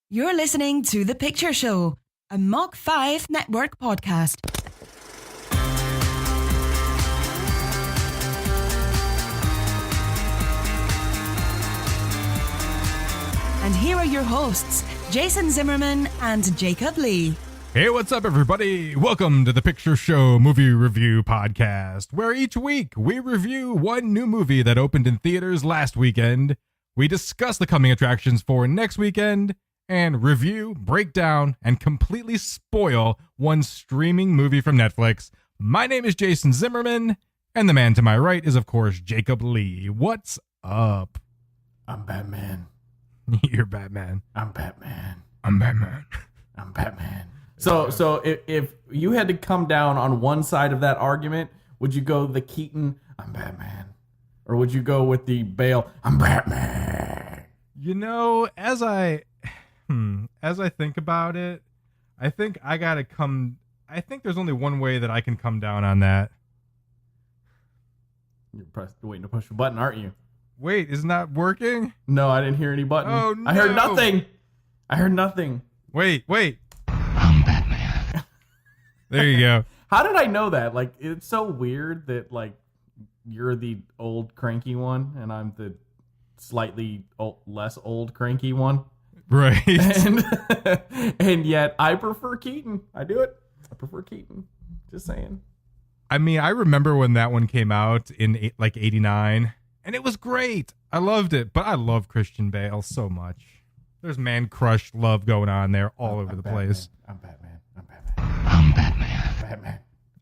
You're listening to The Picture Show, a Mach 5 Network podcast. And here are your hosts, Jason Zimmerman and Jacob Lee. Hey, what's up, everybody? Welcome to the Picture Show Movie Review Podcast, where each week we review one new movie that opened in theaters last weekend. We discuss the coming attractions for next weekend, and review, break down, and completely spoil one streaming movie from Netflix. My name is Jason Zimmerman, and the man to my right is, of course, Jacob Lee. What's up? I'm Batman. You're Batman. I'm Batman. I'm Batman. I'm Batman. So if you had to come down on one side of that argument, would you go the Keaton, I'm Batman? Or would you go with the Bale, I'm Batman? You know, as I think about it, I think there's only one way that I can come down on that. You're waiting to push a button, aren't you? Wait, is not working? No, I didn't hear any button. Oh, no. I heard nothing. Wait. I'm Batman. There you go. How did I know that? Like, it's so weird that, like, you're the old cranky one and I'm the slightly less old cranky one. Right. And yet I prefer Keaton. I do it. I prefer Keaton. Just saying. I mean, I remember when that one came out in like 89, and it was great. I loved it, but I love Christian Bale so much. There's man crush love going on there all over the place. I'm Batman. I'm Batman.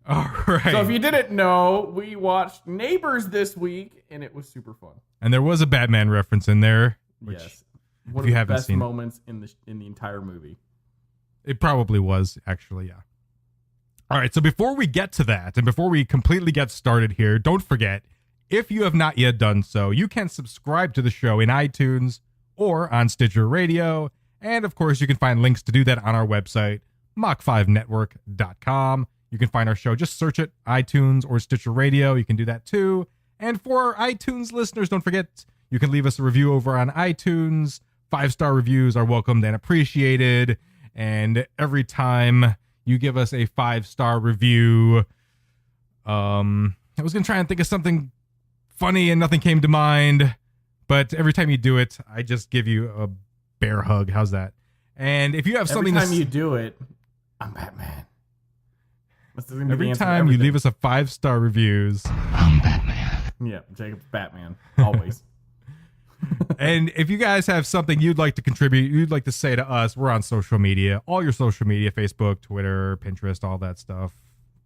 All right. So if you didn't know, we watched Neighbors this week, and it was super fun. And there was a Batman reference in there. Which, yes. One of the best moments in the entire movie. It probably was, actually, yeah. All right, so before we get to that, and before we completely get started here, don't forget, if you have not yet done so, you can subscribe to the show in iTunes or on Stitcher Radio. And, of course, you can find links to do that on our website, mach5network.com. You can find our show. Just search it, iTunes or Stitcher Radio. You can do that, too. And for our iTunes listeners, don't forget, you can leave us a review over on iTunes. 5-star reviews are welcomed and appreciated. And every time you give us a 5-star review, I was going to try and think of something funny and nothing came to mind. But every time you do it, I just give you a bear hug. How's that? And if you have something every time you do it, I'm Batman. Every time you leave us a 5-star reviews, I'm Batman. Yeah, Jacob's Batman. Always. And if you guys have something you'd like to contribute, you'd like to say to us, we're on social media, all your social media, Facebook, Twitter, Pinterest, all that stuff,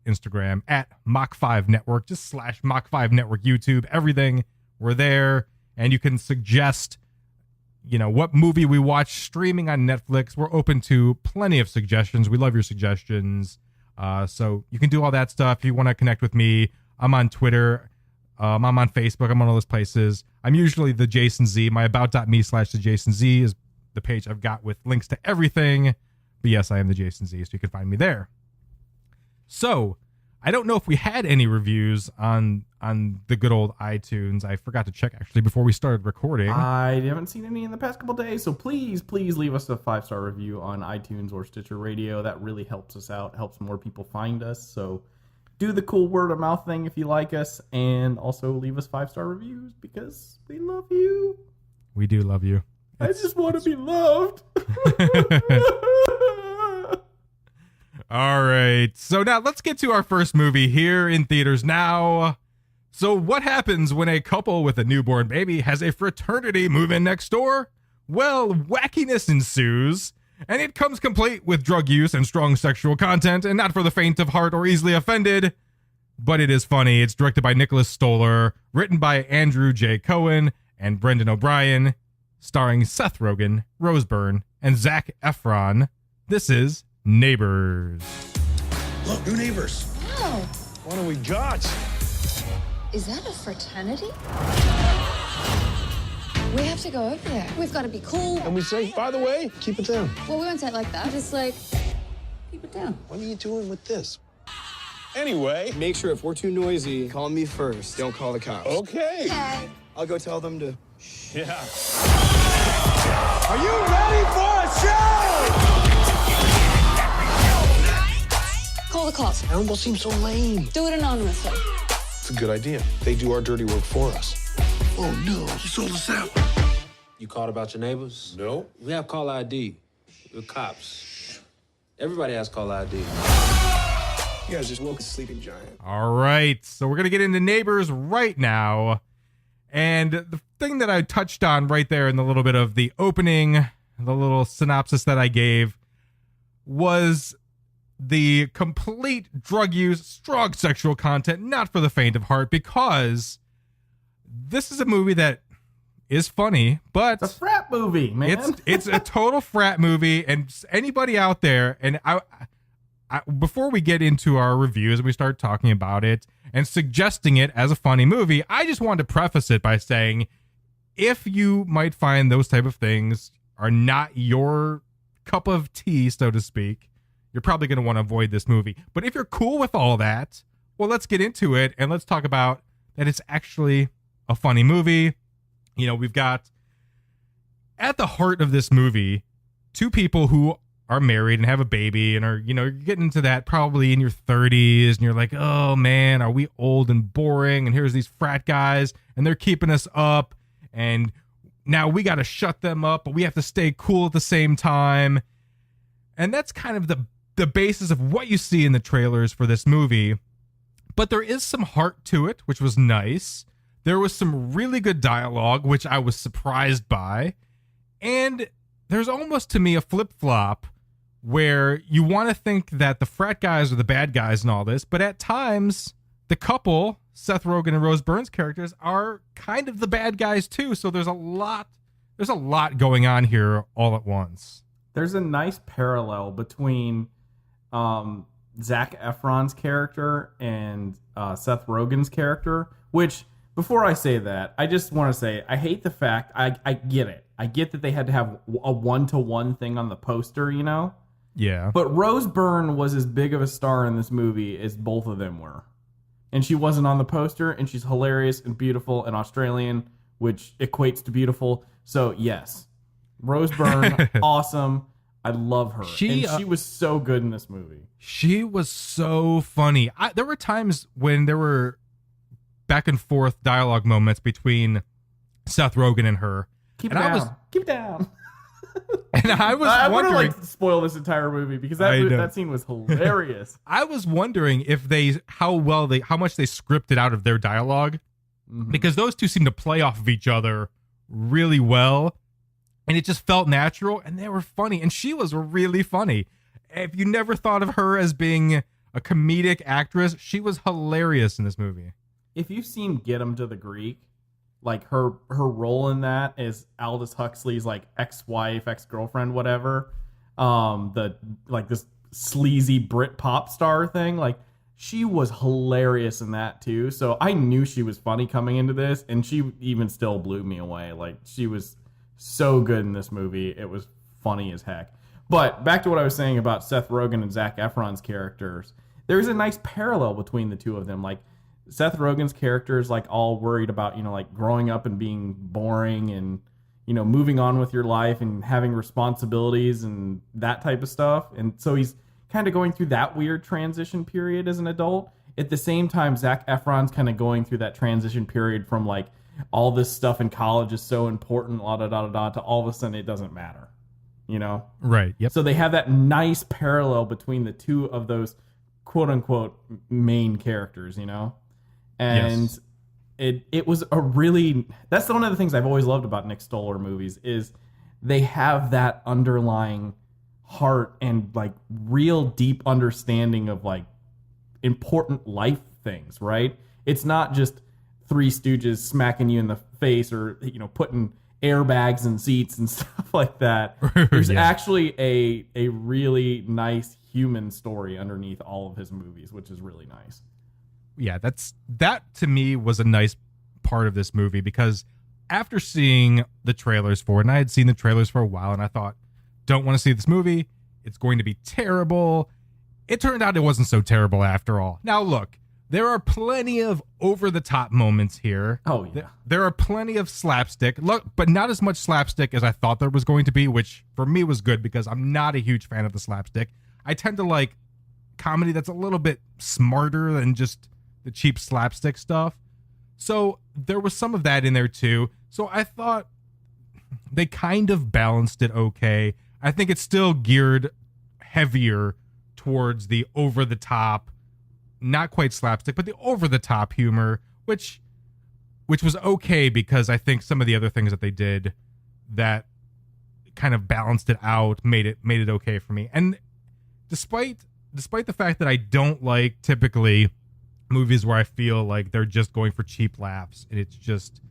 Instagram, at Mach 5 Network, just / Mach 5 Network, YouTube, everything. We're there. And you can suggest, what movie we watch streaming on Netflix. We're open to plenty of suggestions. We love your suggestions. So you can do all that stuff. If you want to connect with me, I'm on Twitter. I'm on Facebook. I'm on all those places. I'm usually the Jason Z. My about.me/the Jason Z is the page I've got with links to everything. But yes, I am the Jason Z, so you can find me there. So I don't know if we had any reviews on the good old iTunes. I forgot to check actually before we started recording. I haven't seen any in the past couple days, so please leave us a 5-star review on iTunes or Stitcher Radio. That really helps us out, helps more people find us. So do the cool word of mouth thing if you like us, and also leave us 5-star reviews because we love you. We do love you. I just want to be loved. All right. So now let's get to our first movie here in theaters now. So what happens when a couple with a newborn baby has a fraternity move in next door? Well, wackiness ensues. And it comes complete with drug use and strong sexual content, and not for the faint of heart or easily offended. But it is funny. It's directed by Nicholas Stoller, written by Andrew J. Cohen and Brendan O'Brien, starring Seth Rogen, Rose Byrne, and Zac Efron. This is Neighbors. Look, new neighbors. Wow. What do we got? Is that a fraternity? We have to go over there. We've got to be cool. And we say, by the way, keep it down. Well, we won't say it like that. Just like, keep it down. What are you doing with this? Anyway. Make sure if we're too noisy, call me first. Don't call the cops. Okay. Okay. I'll go tell them to... Yeah. Are you ready for a show? calls. That almost seems so lame. Do it anonymously. It's a good idea. They do our dirty work for us. Oh no, he sold us out. You called about your neighbors? No. We have call ID. We're cops. Everybody has call ID. You guys just woke a sleeping giant. All right. So we're going to get into Neighbors right now. And the thing that I touched on right there in the little bit of the opening, the little synopsis that I gave, was the complete drug use, strong sexual content, not for the faint of heart, because this is a movie that is funny, but It's a frat movie, man. it's a total frat movie, and anybody out there, and I before we get into our reviews and we start talking about it and suggesting it as a funny movie, I just wanted to preface it by saying, if you might find those type of things are not your cup of tea, so to speak, you're probably going to want to avoid this movie. But if you're cool with all that, well, let's get into it and let's talk about that it's actually a funny movie. You know, we've got at the heart of this movie two people who are married and have a baby and are, you know, you're getting into that probably in your 30s and you're like, oh man, are we old and boring? And here's these frat guys and they're keeping us up and now we got to shut them up, but we have to stay cool at the same time. And that's kind of the basis of what you see in the trailers for this movie. But there is some heart to it, which was nice. There was some really good dialogue, which I was surprised by. And there's almost to me a flip-flop where you want to think that the frat guys are the bad guys and all this, but at times the couple, Seth Rogen and Rose Byrne's characters, are kind of the bad guys too. So there's a lot going on here all at once. There's a nice parallel between Zac Efron's character and Seth Rogen's character, which, before I say that, I just want to say I hate the fact, I get it. I get that they had to have a one-to-one thing on the poster, you know? Yeah. But Rose Byrne was as big of a star in this movie as both of them were. And she wasn't on the poster, and she's hilarious and beautiful and Australian, which equates to beautiful. So, yes. Rose Byrne, awesome. I love her. She was so good in this movie. She was so funny. There were times when there were back and forth dialogue moments between Seth Rogen and her. Keep it down. Keep it down. And I was I wondering, would like to spoil this entire movie because that scene was hilarious. I was wondering if how much they scripted out of their dialogue, because those two seem to play off of each other really well, and it just felt natural, and they were funny, and she was really funny. If you never thought of her as being a comedic actress, she was hilarious in this movie. If you've seen Get 'Em to the Greek, like her role in that is Aldous Huxley's like ex-wife, ex-girlfriend, whatever. This sleazy Brit pop star thing. Like, she was hilarious in that too. So I knew she was funny coming into this, and she even still blew me away. Like, she was so good in this movie. It was funny as heck. But back to what I was saying about Seth Rogen and Zac Efron's characters. There's a nice parallel between the two of them. Like, Seth Rogen's character is like all worried about, you know, like growing up and being boring and, you know, moving on with your life and having responsibilities and that type of stuff. And so he's kind of going through that weird transition period as an adult. At the same time, Zac Efron's kind of going through that transition period from like all this stuff in college is so important, to all of a sudden it doesn't matter, you know? Right. Yep. So they have that nice parallel between the two of those quote unquote main characters, you know? And yes. it was a really, that's one of the things I've always loved about Nick Stoller movies is they have that underlying heart and like real deep understanding of like important life things, right? It's not just Three Stooges smacking you in the face or, you know, putting airbags in seats and stuff like that. There's actually a really nice human story underneath all of his movies, which is really nice. Yeah, that to me was a nice part of this movie, because after seeing the trailers for it, and I had seen the trailers for a while, and I thought, don't want to see this movie. It's going to be terrible. It turned out it wasn't so terrible after all. Now, look, there are plenty of over-the-top moments here. Oh, yeah. There are plenty of slapstick, but not as much slapstick as I thought there was going to be, which for me was good because I'm not a huge fan of the slapstick. I tend to like comedy that's a little bit smarter than just the cheap slapstick stuff. So there was some of that in there too. So I thought they kind of balanced it okay. I think it's still geared heavier towards the over the top, not quite slapstick, but the over the top humor, which was okay because I think some of the other things that they did that kind of balanced it out, made it okay for me. And despite the fact that I don't like typically movies where I feel like they're just going for cheap laughs and it's just,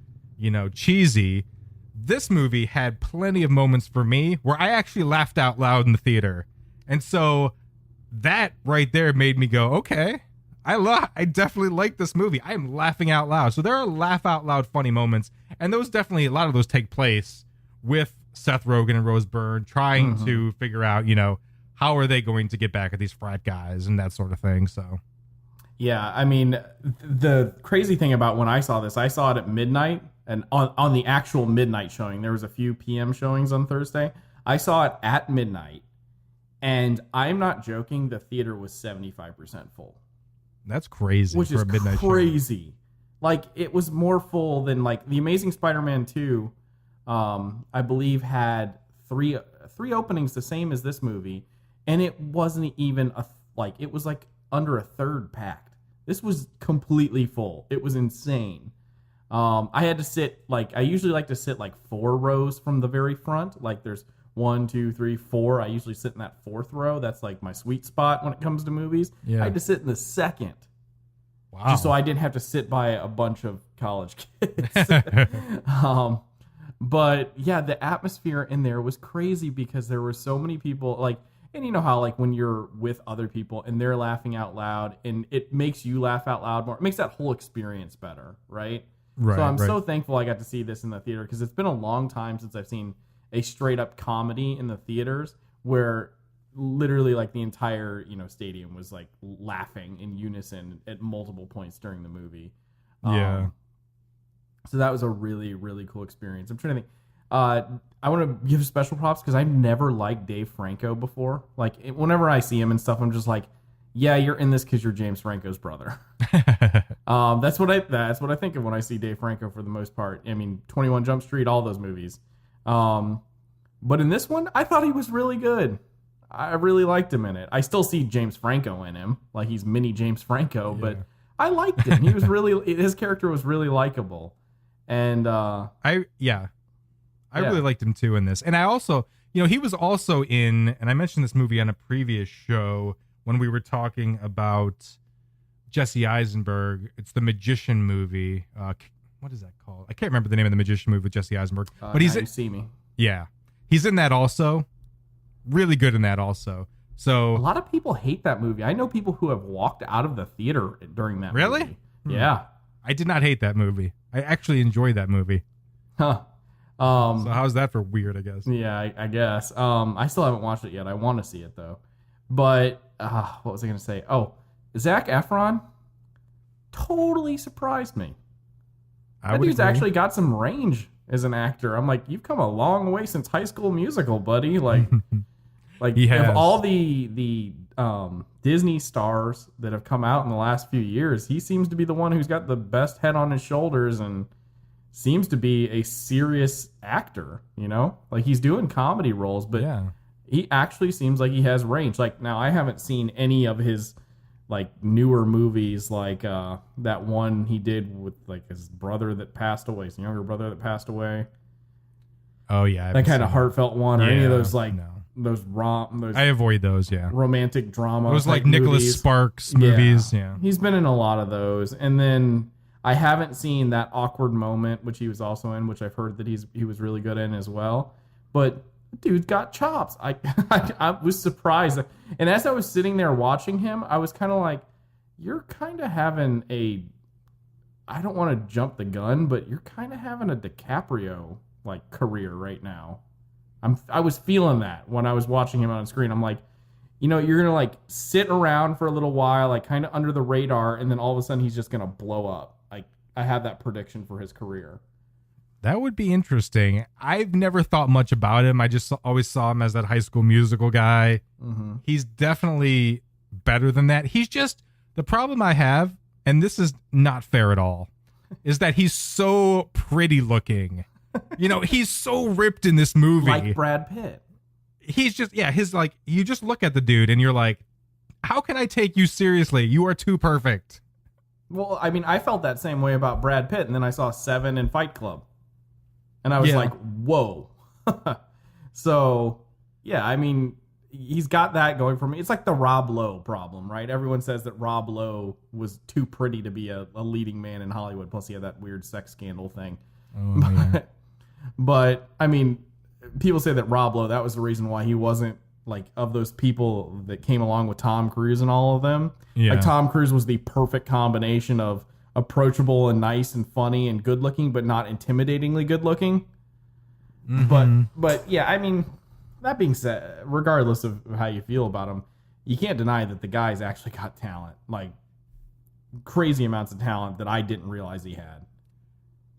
cheesy, this movie had plenty of moments for me where I actually laughed out loud in the theater. And so that right there made me go, okay, I definitely like this movie. I am laughing out loud. So there are laugh out loud funny moments, and those definitely, a lot of those take place with Seth Rogen and Rose Byrne trying to figure out, how are they going to get back at these frat guys and that sort of thing. So yeah, I mean, the crazy thing about when I saw this, I saw it at midnight, and on the actual midnight showing. There was a few PM showings on Thursday. I saw it at midnight, and I'm not joking, the theater was 75% full. That's crazy. Which for is a midnight crazy. Showing. Like, it was more full than, like, The Amazing Spider-Man 2, I believe, had three openings the same as this movie, and it wasn't even, it was, like, under a third packed. This was completely full. It was insane. I had to sit, I usually like to sit, 4 rows from the very front. Like, there's 1, 2, 3, 4. I usually sit in that 4th row. That's, my sweet spot when it comes to movies. Yeah. I had to sit in the second. Wow. Just so I didn't have to sit by a bunch of college kids. But yeah, the atmosphere in there was crazy because there were so many people, and you know how, when you're with other people and they're laughing out loud and it makes you laugh out loud more, it makes that whole experience better, right? Right. So I'm so thankful I got to see this in the theater because it's been a long time since I've seen a straight up comedy in the theaters where literally the entire stadium was laughing in unison at multiple points during the movie. So that was a really, really cool experience. I'm trying to think. I want to give special props because I've never liked Dave Franco before. Whenever I see him and stuff, I'm just like, yeah, you're in this because you're James Franco's brother. That's what I think of when I see Dave Franco for the most part. I mean, 21 Jump Street, all those movies. But in this one, I thought he was really good. I really liked him in it. I still see James Franco in him, like he's mini James Franco, but I liked him. He was his character was really likable. And I really liked him too in this. And I also, he was also in, and I mentioned this movie on a previous show when we were talking about Jesse Eisenberg. It's the Magician movie. What is that called? I can't remember the name of the Magician movie with Jesse Eisenberg. But Now You See Me. Yeah. He's in that also. Really good in that also. So a lot of people hate that movie. I know people who have walked out of the theater during that really? movie. Yeah. I did not hate that movie. I actually enjoyed that movie. Huh. So how's that for weird, I guess? Yeah, I guess. I still haven't watched it yet. I want to see it though. But what was I going to say? Oh, Zac Efron totally surprised me. That dude's actually got some range as an actor. I'm like, you've come a long way since High School Musical, buddy. Of all the Disney stars that have come out in the last few years, he seems to be the one who's got the best head on his shoulders and seems to be a serious actor, he's doing comedy roles, but he actually seems like he has range. Now I haven't seen any of his newer movies, that one he did with his brother that passed away, his younger brother that passed away. Oh yeah. That kind of heartfelt one, or any of those no. those I avoid those, yeah. Romantic drama. Those Nicholas Sparks movies, yeah. He's been in a lot of those. And then I haven't seen That Awkward Moment, which he was also in, which I've heard that he was really good in as well. But dude's got chops. I was surprised. And as I was sitting there watching him, I was kind of like, you're kind of having I don't want to jump the gun, but you're kind of having a DiCaprio career right now. I was feeling that when I was watching him on screen. I'm like, you're gonna sit around for a little while, kind of under the radar, and then all of a sudden he's just gonna blow up. I have that prediction for his career. That would be interesting. I've never thought much about him. I just always saw him as that High School Musical guy. Mm-hmm. He's definitely better than that. He's just, the problem I have, and this is not fair at all, is that he's so pretty looking. You know, he's so ripped in this movie. Like Brad Pitt. He's just, his like, you just look at the dude and you're like, how can I take you seriously? You are too perfect. Well, I mean, I felt that same way about Brad Pitt, and then I saw Seven and Fight Club. And I was like, whoa. So, yeah, I mean, he's got that going for me. It's like the Rob Lowe problem, right? Everyone says that Rob Lowe was too pretty to be a leading man in Hollywood. Plus, he had that weird sex scandal thing. Oh, but, I mean, people say that Rob Lowe, that was the reason why he wasn't, like, of those people that came along with Tom Cruise and all of them. Yeah. Like, Tom Cruise was the perfect combination of approachable and nice and funny and good looking, but not intimidatingly good looking. But yeah, I mean, that being said, regardless of how you feel about him, you can't deny that the guy's actually got talent, like crazy amounts of talent that I didn't realize he had.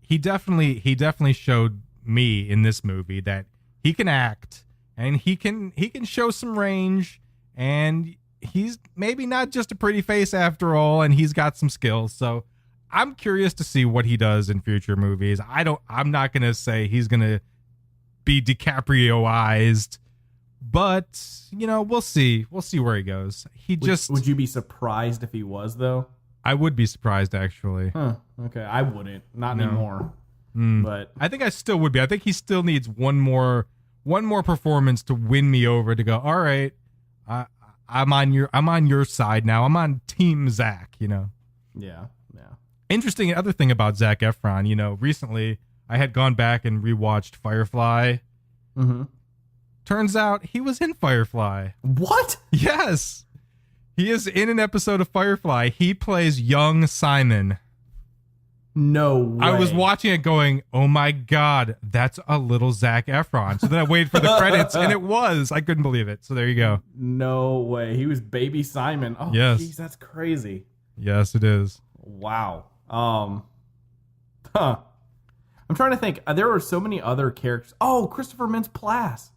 He definitely showed me in this movie that he can act and he can show some range, and he's maybe not just a pretty face after all, and he's got some skills. So I'm curious to see what he does in future movies. I'm not going to say he's going to be DiCaprio-ized, but you know, we'll see where he goes. Would you be surprised if he was, though? I would be surprised, actually. Okay, I wouldn't, not anymore. But I think I still would be. I think he still needs one more performance to win me over, to go, all right, I'm on your side now. I'm on Team Zach, you know. Yeah. Interesting other thing about Zac Efron, you know, recently I had gone back and rewatched Firefly. Mm-hmm. Turns out he was in Firefly. What? Yes. He is in an episode of Firefly. He plays young Simon. No way. I was watching it going, oh my God, that's a little Zac Efron. So then I waited for the credits, and it was. I couldn't believe it. So there you go. No way. He was baby Simon. Oh, yes. Jeez, that's crazy. Yes, it is. Wow. I'm trying to think. There were so many other characters. Oh, Christopher Mintz-Plasse.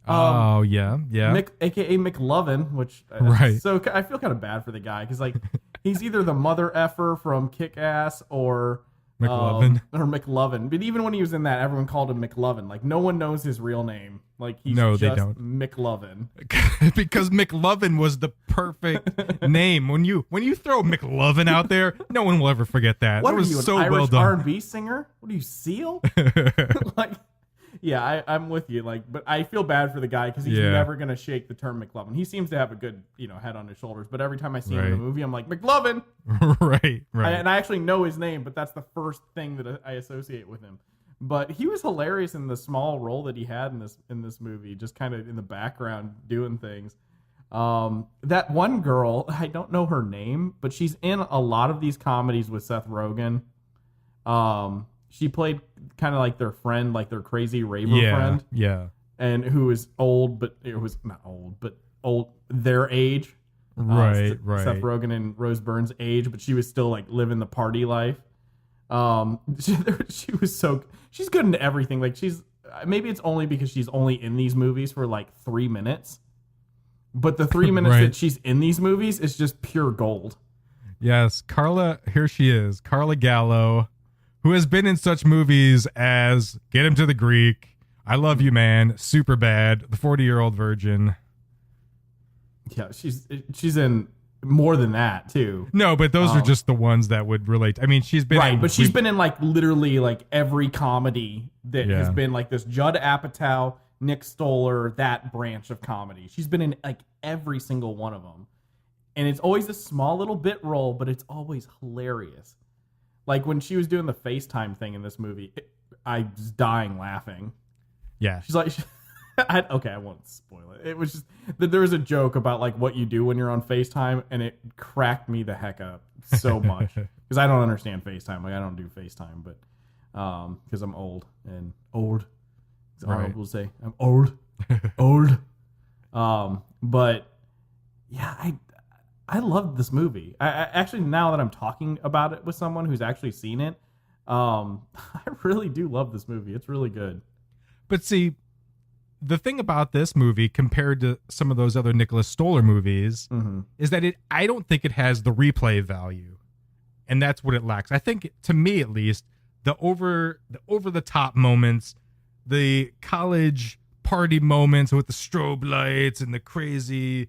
Oh, yeah. AKA McLovin, which right. So I feel kind of bad for the guy because like he's either the mother effer from Kick-Ass or McLovin. But even when he was in that, everyone called him McLovin. Like no one knows his real name. Like he's they don't. McLovin. Because McLovin was the perfect name. When you throw McLovin out there, no one will ever forget that. What was are you, so an Irish well done. R&B singer? What are you, Seal? Like, yeah, I'm with you. Like, but I feel bad for the guy because he's never gonna shake the term McLovin. He seems to have a good, head on his shoulders. But every time I see him in the movie, I'm like McLovin. Right. And I actually know his name, but that's the first thing that I associate with him. But he was hilarious in the small role that he had in this movie, just kind of in the background doing things. That one girl, I don't know her name, but she's in a lot of these comedies with Seth Rogen. She played kind of like their friend, like their crazy raver friend. Yeah. And who is old, but it was not old, but old their age. Right. Seth Rogen and Rose Byrne's age, but she was still like living the party life. She was she's good in everything. Like maybe it's only because she's only in these movies for like 3 minutes, but the 3 minutes that she's in these movies is just pure gold. Yes. Here she is, Carla Gallo, who has been in such movies as Get Him to the Greek, I Love You Man, Super Bad, The 40-Year-Old Virgin. Yeah, she's in more than that too. No, but those are just the ones that would relate. I mean, she's been but she's been in like literally like every comedy that has been like this Judd Apatow, Nick Stoller, that branch of comedy. She's been in like every single one of them, and it's always a small little bit role, but it's always hilarious. Like when she was doing the FaceTime thing in this movie, I was dying laughing. Yeah, she's like. I won't spoil it. It was just that there was a joke about like what you do when you're on FaceTime, and it cracked me the heck up so much because I don't understand FaceTime. Like I don't do FaceTime, but because I'm old. It's Arnold will say I'm old. But yeah, I loved this movie. I actually, now that I'm talking about it with someone who's actually seen it, I really do love this movie. It's really good. But see, the thing about this movie compared to some of those other Nicholas Stoller movies is that I don't think it has the replay value, and that's what it lacks. I think, to me at least, the over the top moments, the college party moments with the strobe lights and the crazy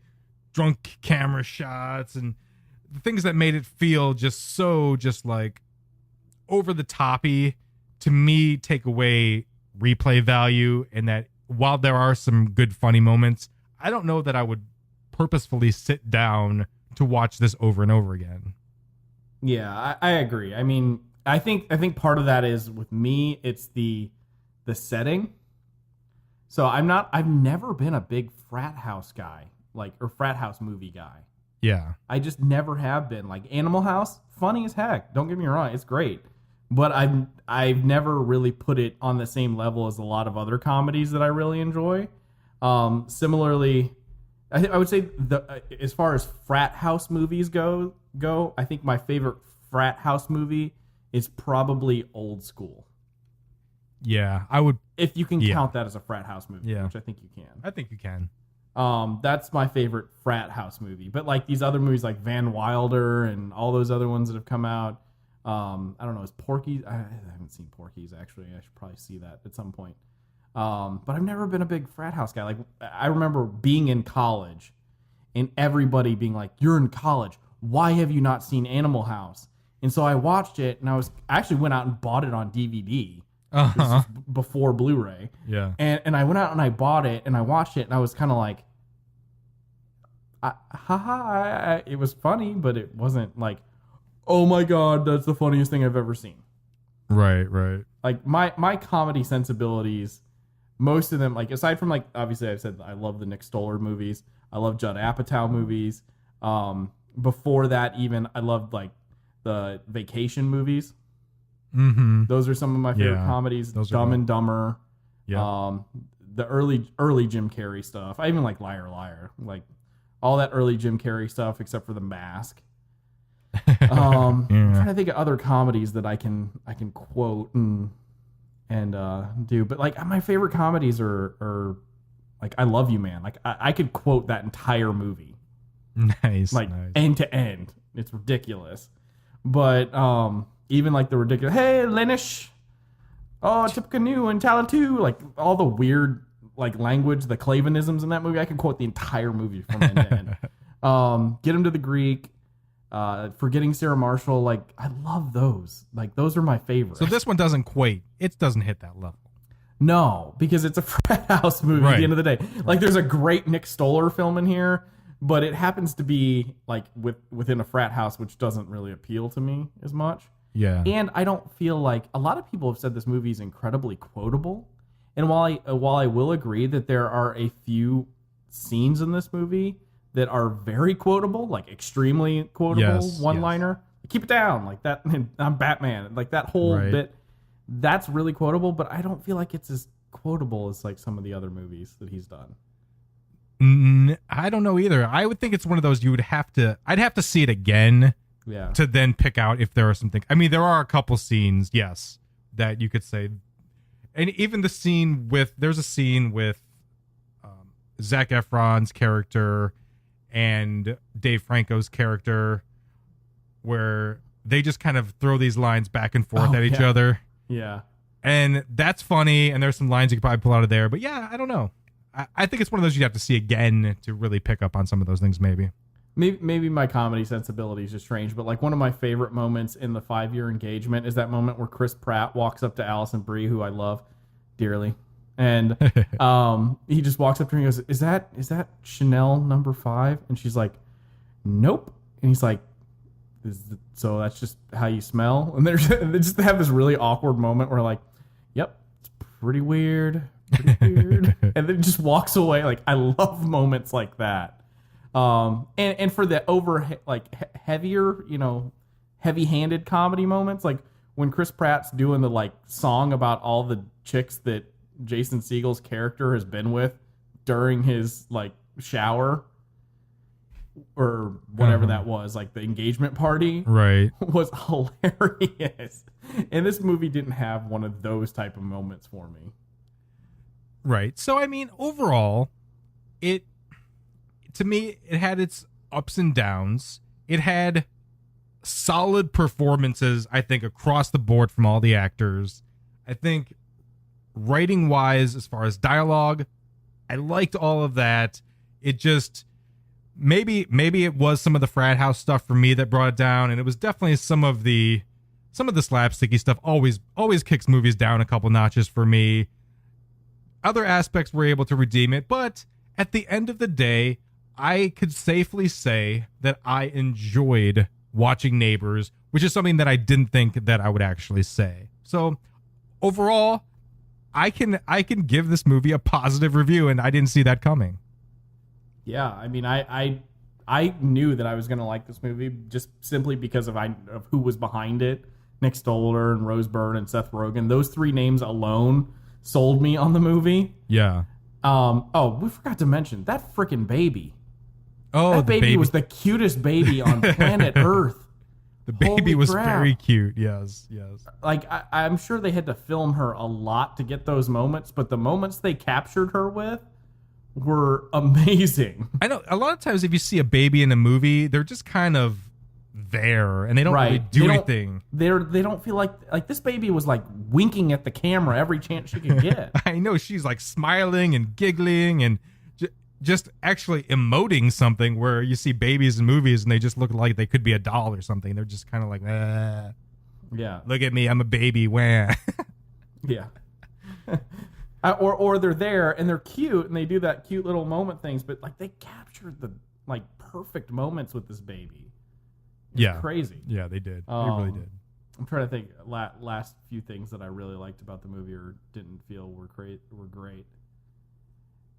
drunk camera shots and the things that made it feel just like over the toppy, to me, take away replay value. And that while there are some good funny moments, I don't know that I would purposefully sit down to watch this over and over again. Yeah, I agree. I mean, I think part of that is, with me, it's the setting. So I've never been a big frat house guy, or frat house movie guy. Yeah. I just never have been. Like Animal House, funny as heck. Don't get me wrong, it's great. But I've never really put it on the same level as a lot of other comedies that I really enjoy. Similarly, I would say as far as frat house movies go, I think my favorite frat house movie is probably Old School. Yeah, I would. If you can count that as a frat house movie, which I think you can. I think you can. That's my favorite frat house movie. But like these other movies like Van Wilder and all those other ones that have come out, I don't know, is Porky's? I haven't seen Porky's, actually. I should probably see that at some point. But I've never been a big frat house guy. Like, I remember being in college and everybody being like, "You're in college. Why have you not seen Animal House?" And so I watched it, and I actually went out and bought it on DVD. This was before Blu-ray. Yeah. And I went out and I bought it and I watched it and I was kind of like, it was funny, but it wasn't like, oh my God, that's the funniest thing I've ever seen. Right. Like my comedy sensibilities, most of them, like aside from like, obviously I've said I love the Nick Stoller movies. I love Judd Apatow movies. Before that even, I loved like the vacation movies. Mm-hmm. Those are some of my favorite comedies. Dumb and Dumber. Yeah. The early Jim Carrey stuff. I even like Liar Liar. Like all that early Jim Carrey stuff except for The Mask. I'm trying to think of other comedies that I can quote and do. But like my favorite comedies are like I Love You Man. Like I could quote that entire movie. Nice. Like end to end. It's ridiculous. But even like the ridiculous, hey, Lenish, oh, Tip Canoe and Talatu, like all the weird like language, the Clavinisms in that movie, I can quote the entire movie from end to end. Get Him to the Greek, Forgetting Sarah Marshall, like I love those. Like those are my favorites. So this one doesn't it doesn't hit that level. No, because it's a frat house movie at the end of the day. Like there's a great Nick Stoller film in here, but it happens to be like within a frat house, which doesn't really appeal to me as much. Yeah. And I don't feel like a lot of people have said this movie is incredibly quotable. And while I will agree that there are a few scenes in this movie that are very quotable, like extremely quotable one-liner, keep it down, like that, I'm Batman, like that whole bit, that's really quotable, but I don't feel like it's as quotable as like some of the other movies that he's done. I don't know either. I would think it's one of those I'd have to see it again. Yeah. To then pick out if there are something. I mean, there are a couple scenes, yes, that you could say, and even there's a scene with Zac Efron's character and Dave Franco's character where they just kind of throw these lines back and forth at each other. Yeah. And that's funny, and there's some lines you could probably pull out of there. But yeah, I don't know. I think it's one of those you'd have to see again to really pick up on some of those things, maybe. Maybe my comedy sensibilities are strange, but like one of my favorite moments in the 5-year engagement is that moment where Chris Pratt walks up to Alison Brie, who I love dearly, and he just walks up to her and goes, "Is that Chanel number 5?" And she's like, "Nope." And he's like, "So that's just how you smell?" And they just have this really awkward moment where like, "Yep, it's pretty weird." And then he just walks away. Like I love moments like that. And for the heavier, heavy-handed comedy moments, like when Chris Pratt's doing the like song about all the chicks that Jason Segel's character has been with during his like shower or whatever that was, like the engagement party, right, was hilarious. And this movie didn't have one of those type of moments for me. Right. So, I mean, overall, to me, it had its ups and downs. It had solid performances, I think, across the board from all the actors. I think writing wise, as far as dialogue, I liked all of that. It just maybe it was some of the frat house stuff for me that brought it down, and it was definitely some of the slapsticky stuff always kicks movies down a couple notches for me. Other aspects were able to redeem it, but at the end of the day, I could safely say that I enjoyed watching Neighbors, which is something that I didn't think that I would actually say. So overall, I can give this movie a positive review, and I didn't see that coming. Yeah, I mean, I knew that I was going to like this movie just simply because of who was behind it. Nick Stoller and Rose Byrne and Seth Rogen. Those three names alone sold me on the movie. Yeah. Oh, we forgot to mention that freaking baby. Oh, that baby was the cutest baby on planet Earth. The baby Holy was crap. very cute. Yes. Like, I'm sure they had to film her a lot to get those moments, but the moments they captured her with were amazing. I know a lot of times if you see a baby in a movie, they're just kind of there and they don't really do anything. They don't feel like this baby was like winking at the camera every chance she could get. I know she's like smiling and giggling and just actually emoting something, where you see babies in movies and they just look like they could be a doll or something. They're just kind of like, yeah, look at me, I'm a baby. Wah. Yeah. Or they're there and they're cute and they do that cute little moment things, but like they captured the like perfect moments with this baby. It's crazy. Yeah, they did. They really did. I'm trying to think last few things that I really liked about the movie or didn't feel were great.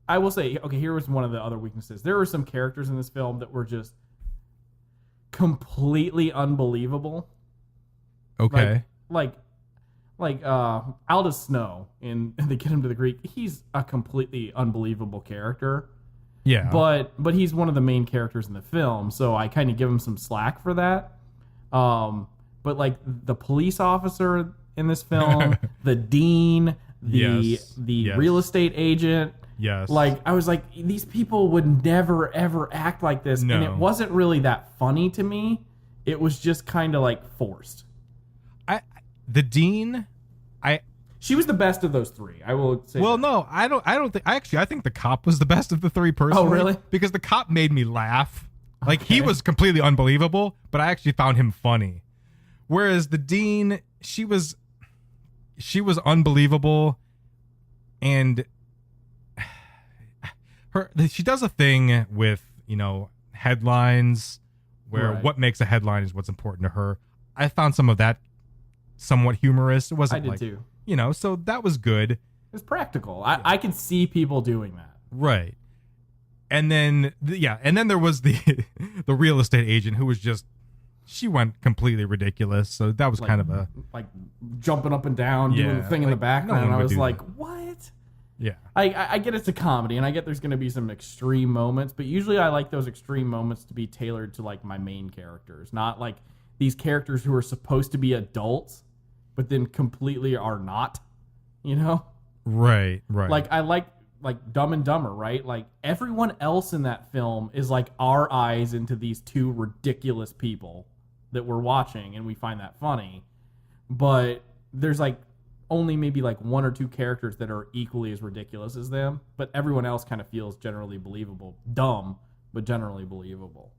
I will say, okay, here was one of the other weaknesses. There were some characters in this film that were just completely unbelievable. Okay. Like Aldous Snow in They Get Him to the Greek. He's a completely unbelievable character. Yeah. But he's one of the main characters in the film, so I kind of give him some slack for that. But like the police officer in this film, the dean, the real estate agent. Yes. Like, I was like, these people would never, ever act like this. No. And it wasn't really that funny to me. It was just kind of like forced. The dean, she was the best of those three. I will say. Well, that. no, I don't think. I think the cop was the best of the three personally. Oh, really? Because the cop made me laugh. Like, he was completely unbelievable, but I actually found him funny. Whereas the dean, she was unbelievable, and she does a thing with, headlines where what makes a headline is what's important to her. I found some of that somewhat humorous. It wasn't I did too. So that was good. It's practical. I could see people doing that. Right. And then there was the real estate agent who was she went completely ridiculous. So that was kind of a like jumping up and down, doing the thing in the background. I was like, what? Yeah. I get it's a comedy, and I get there's going to be some extreme moments, but usually I like those extreme moments to be tailored to like my main characters, not like these characters who are supposed to be adults, but then completely are not, Right. Like I like Dumb and Dumber, right? Like everyone else in that film is like our eyes into these two ridiculous people that we're watching, and we find that funny. But there's like only maybe like one or two characters that are equally as ridiculous as them, but everyone else kind of feels generally believable. Dumb, but generally believable.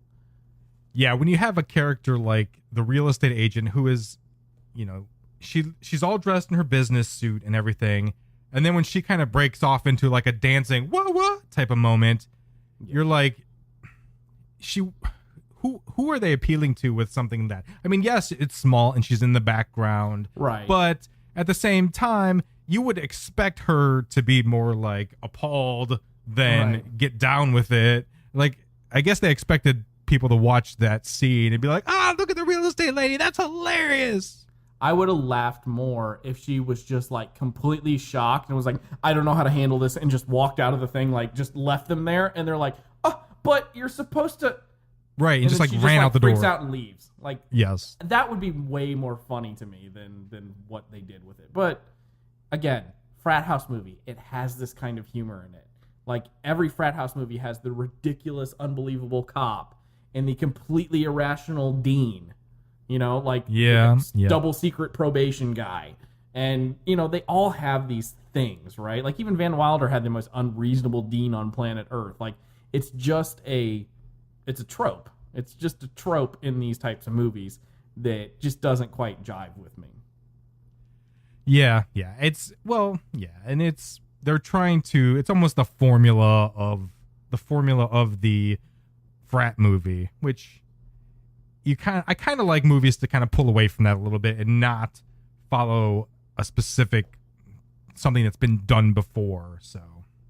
Yeah, when you have a character like the real estate agent who is, she's all dressed in her business suit and everything, and then when she kind of breaks off into like a dancing whoa type of moment, you're like, who are they appealing to with something that, I mean, yes, it's small and she's in the background, right? But at the same time, you would expect her to be more like appalled than get down with it. Like, I guess they expected people to watch that scene and be like, look at the real estate lady, that's hilarious. I would have laughed more if she was just like completely shocked and was like, I don't know how to handle this, and just walked out of the thing, like just left them there, and they're like, oh, but you're supposed to, right? And just like ran out the freaks door, out and leaves. Like, yes, that would be way more funny to me than what they did with it. But again, frat house movie, it has this kind of humor in it. Like every frat house movie has the ridiculous, unbelievable cop and the completely irrational dean, you know, like double secret probation guy. And, you know, they all have these things, right? Like even Van Wilder had the most unreasonable dean on planet Earth. Like it's a trope. It's just a trope in these types of movies that just doesn't quite jive with me. Yeah. And they're trying to, it's almost the formula of the frat movie, which I kind of like movies to kind of pull away from that a little bit and not follow a specific something that's been done before. So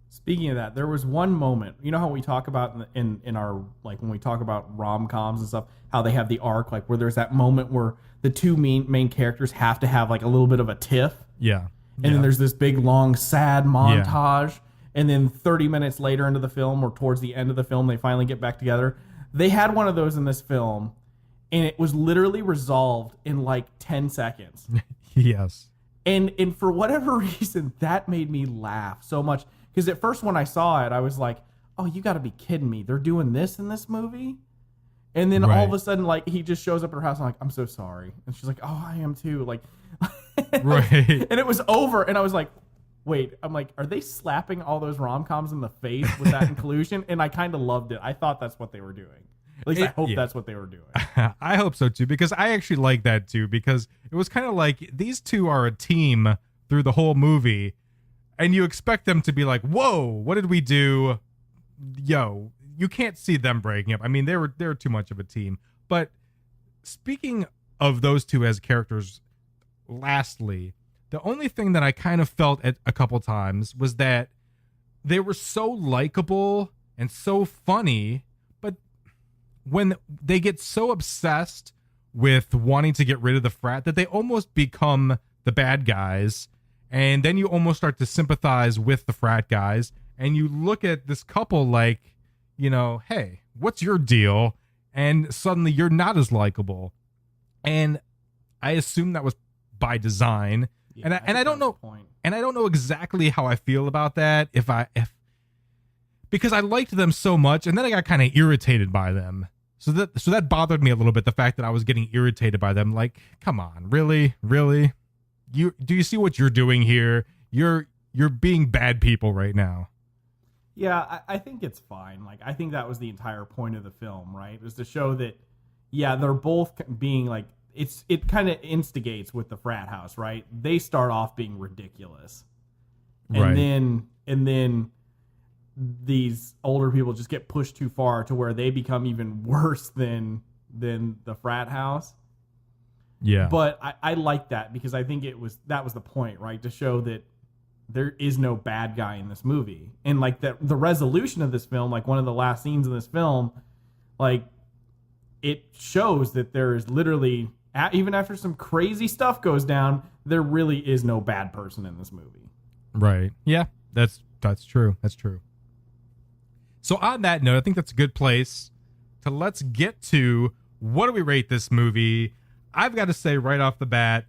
speaking of that, there was one moment, you know how we talk about in our, like when we talk about rom-coms and stuff, how they have the arc, like where there's that moment where the two main characters have to have like a little bit of a tiff. Yeah. And then there's this big, long, sad montage. Yeah. And then 30 minutes later into the film, or towards the end of the film, they finally get back together. They had one of those in this film, and it was literally resolved in like 10 seconds. Yes. And for whatever reason, that made me laugh so much. Because at first when I saw it, I was like, oh, you got to be kidding me. They're doing this in this movie? And then all of a sudden, like, he just shows up at her house and I'm like, I'm so sorry. And she's like, oh, I am too. Like, right. And it was over. And I was like, wait, I'm like, are they slapping all those rom-coms in the face with that inclusion? And I kind of loved it. I thought that's what they were doing. At least I hope that's what they were doing. I hope so too, because I actually like that too, because it was kind of like these two are a team through the whole movie, and you expect them to be like, whoa, what did we do? Yo, you can't see them breaking up. I mean, they're too much of a team. But speaking of those two as characters, lastly, the only thing that I kind of felt at a couple times was that they were so likable and so funny, but when they get so obsessed with wanting to get rid of the frat that they almost become the bad guys, and then you almost start to sympathize with the frat guys, and you look at this couple like, you know, hey, what's your deal? And suddenly you're not as likable. And I assume that was by design. Yeah, and I don't know, and I don't know exactly how I feel about that. Because I liked them so much, and then I got kind of irritated by them. So that bothered me a little bit. The fact that I was getting irritated by them. Like, come on, really? Do you see what you're doing here? You're being bad people right now. Yeah, I think it's fine. Like, I think that was the entire point of the film, right? It was to show that, yeah, they're both being like, it kind of instigates with the frat house, right? They start off being ridiculous. And then these older people just get pushed too far to where they become even worse than the frat house. Yeah. But I like that because I think that was the point, right? To show that there is no bad guy in this movie. And like the resolution of this film, like one of the last scenes in this film, like it shows that there is literally, even after some crazy stuff goes down, there really is no bad person in this movie. Right. Yeah, that's true. That's true. So on that note, I think that's a good place to let's get to what do we rate this movie. I've got to say right off the bat,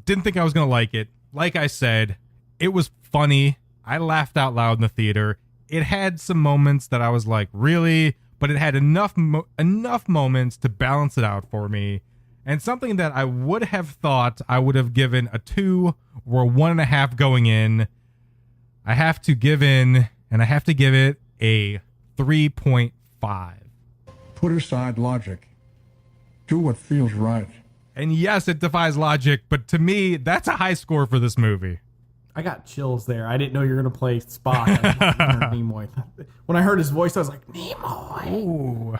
didn't think I was going to like it. Like I said, it was funny. I laughed out loud in the theater. It had some moments that I was like, really? But it had enough moments to balance it out for me. And something that I would have thought I would have given a 2 or a 1.5 going in, I have to give in, and I have to give it a 3.5. Put aside logic. Do what feels right. And yes, it defies logic, but to me, that's a high score for this movie. I got chills there. I didn't know you were going to play Spock. Nimoy. When I heard his voice, I was like, Nimoy. Ooh.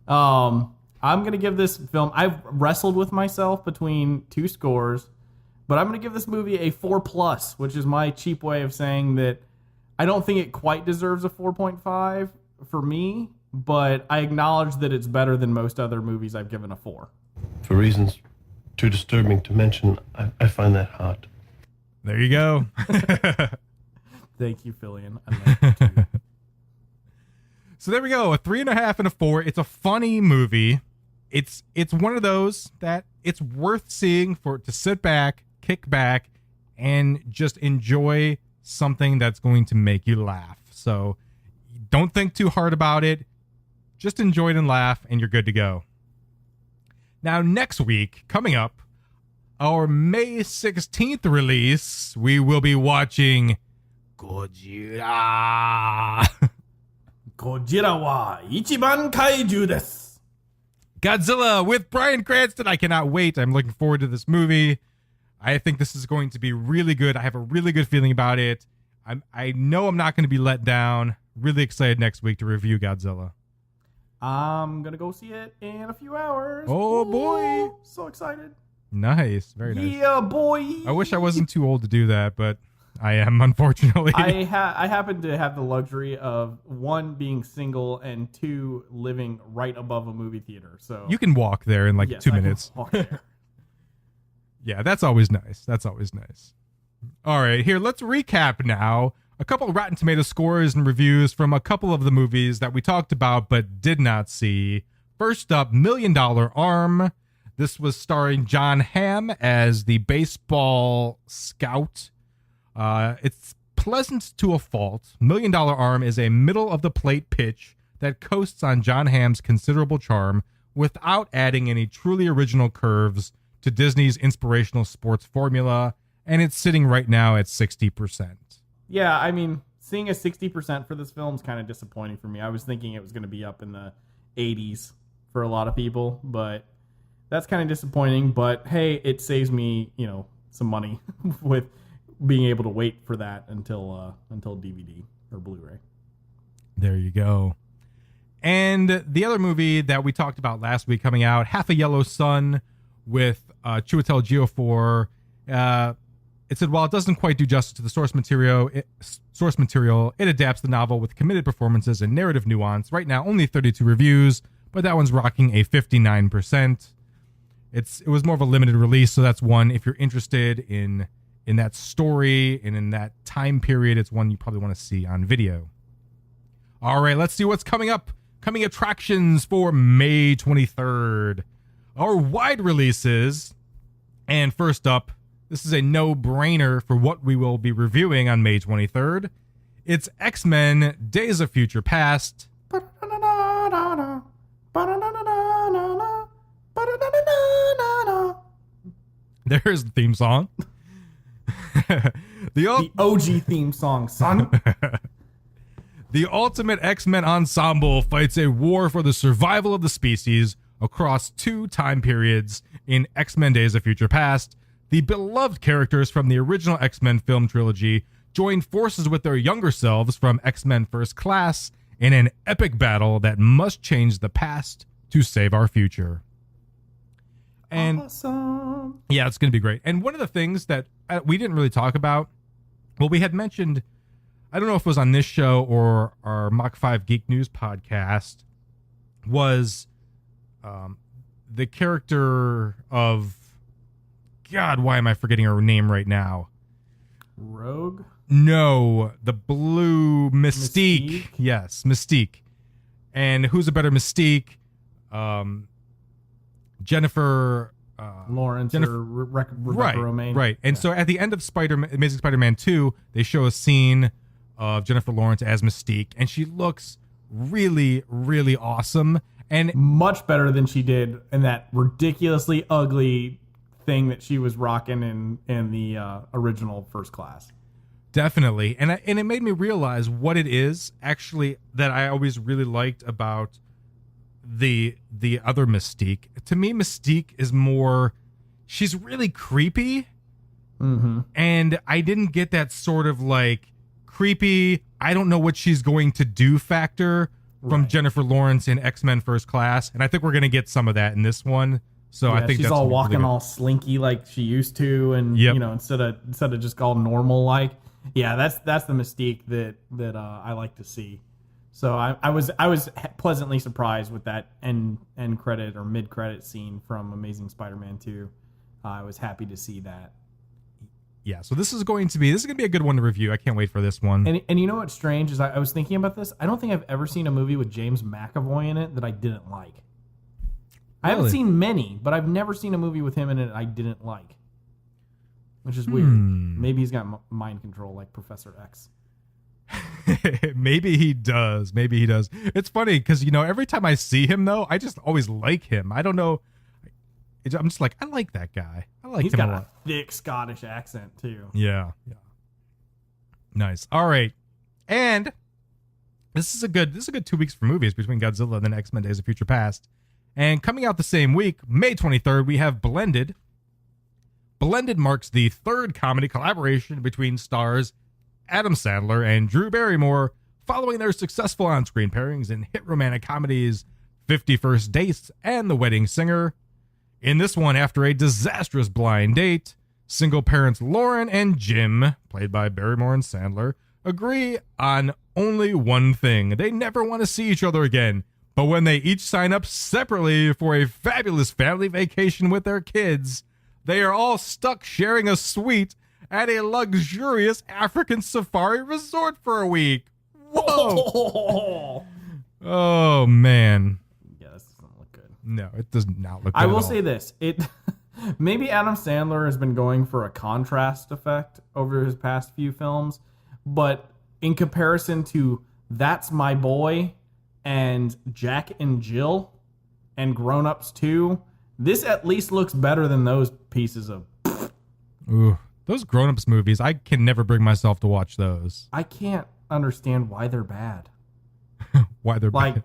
I'm going to give this film, I've wrestled with myself between 2 scores, but I'm going to give this movie a 4+, which is my cheap way of saying that I don't think it quite deserves a 4.5 for me, but I acknowledge that it's better than most other movies I've given a 4. For reasons too disturbing to mention, I find that hard. There you go. Thank you, Fillion. I like it too. So there we go, a 3.5 and a 4. It's a funny movie. It's one of those that it's worth seeing to sit back, kick back, and just enjoy something that's going to make you laugh. So don't think too hard about it. Just enjoy it and laugh, and you're good to go. Now, next week, coming up, our May 16th release, we will be watching Godzilla. Godzilla wa ichiban kaiju desu. Godzilla with Bryan Cranston. I cannot wait. I'm looking forward to this movie. I think this is going to be really good. I have a really good feeling about it. I know I'm not going to be let down. Really excited next week to review Godzilla. I'm going to go see it in a few hours. Oh, boy. So excited. Nice. Very nice. Yeah, boy. I wish I wasn't too old to do that, but I am, unfortunately. I happen to have the luxury of, one, being single, and two, living right above a movie theater. So you can walk there in like yes, 2 I can minutes. walk there. Yeah, that's always nice. That's always nice. All right, here, let's recap now. A couple of Rotten Tomato scores and reviews from a couple of the movies that we talked about but did not see. First up, $1 Million Arm. This was starring John Hamm as the baseball scout. It's pleasant to a fault. $1 Million Arm is a middle-of-the-plate pitch that coasts on John Hamm's considerable charm without adding any truly original curves to Disney's inspirational sports formula, and it's sitting right now at 60%. Yeah, I mean, seeing a 60% for this film is kind of disappointing for me. I was thinking it was going to be up in the 80s for a lot of people, but that's kind of disappointing. But hey, it saves me, some money with being able to wait for that until DVD or Blu-ray. There you go. And the other movie that we talked about last week coming out, Half a Yellow Sun, with Chiwetel Ejiofor. It said, while it doesn't quite do justice to the source material, it adapts the novel with committed performances and narrative nuance. Right now, only 32 reviews, but that one's rocking a 59%. It was more of a limited release, so that's one. If you're interested in that story and in that time period, it's one you probably want to see on video. All right, let's see what's coming up. Coming attractions for May 23rd. Our wide releases. And first up, this is a no-brainer for what we will be reviewing on May 23rd. It's X-Men Days of Future Past. There's the theme song. The OG theme song, son. The Ultimate X-Men Ensemble fights a war for the survival of the species across 2 time periods in X-Men Days of Future Past. The beloved characters from the original X-Men film trilogy join forces with their younger selves from X-Men First Class in an epic battle that must change the past to save our future. And awesome. Yeah, it's going to be great. And one of the things that we didn't really talk about, well, we had mentioned, I don't know if it was on this show or our Mach 5 Geek News podcast, was the character of, God, why am I forgetting her name right now? Rogue? No, the blue Mystique. Yes, Mystique. And who's a better Mystique? Jennifer Lawrence or Rebecca Romijn. Right. And so at the end of Amazing Spider-Man 2, they show a scene of Jennifer Lawrence as Mystique, and she looks really, really awesome. And much better than she did in that ridiculously ugly thing that she was rocking in the original First Class. Definitely. And it made me realize what it is actually that I always really liked about the other Mystique. To me, Mystique is more, she's really creepy. Mm-hmm. And I didn't get that sort of like creepy, I don't know what she's going to do factor from Jennifer Lawrence in X-Men First Class. And I think we're going to get some of that in this one. So I think she's that's all really walking good. all slinky like she used to, and instead of just all normal like. Yeah, that's the Mystique that I like to see. So I was pleasantly surprised with that end credit or mid credit scene from Amazing Spider-Man 2. I was happy to see that. Yeah, so this is going to be a good one to review. I can't wait for this one. And you know what's strange is I was thinking about this. I don't think I've ever seen a movie with James McAvoy in it that I didn't like. I haven't seen many, but I've never seen a movie with him in it I didn't like. which is weird. Maybe he's got mind control like Professor X. Maybe he does. Maybe he does. It's funny because, every time I see him, though, I just always like him. I don't know. I'm just like, I like that guy. I like him a lot. He's got a thick Scottish accent, too. Yeah. Nice. All right. And this is a good 2 weeks for movies between Godzilla and then X-Men Days of Future Past. And coming out the same week, May 23rd, we have Blended. Blended marks the third comedy collaboration between stars Adam Sandler and Drew Barrymore, following their successful on-screen pairings in hit romantic comedies 50 First Dates and The Wedding Singer. In this one, after a disastrous blind date, single parents Lauren and Jim, played by Barrymore and Sandler, agree on only one thing. They never want to see each other again, but when they each sign up separately for a fabulous family vacation with their kids, they are all stuck sharing a suite at a luxurious African safari resort for a week. Whoa! Oh, man. Yeah, this doesn't look good. No, it does not look good. I will say this. Maybe Adam Sandler has been going for a contrast effect over his past few films, but in comparison to That's My Boy and Jack and Jill and Grown Ups 2, this at least looks better than those pieces of... Ooh. Those Grown Ups movies, I can never bring myself to watch those. I can't understand why they're bad. Why they're bad?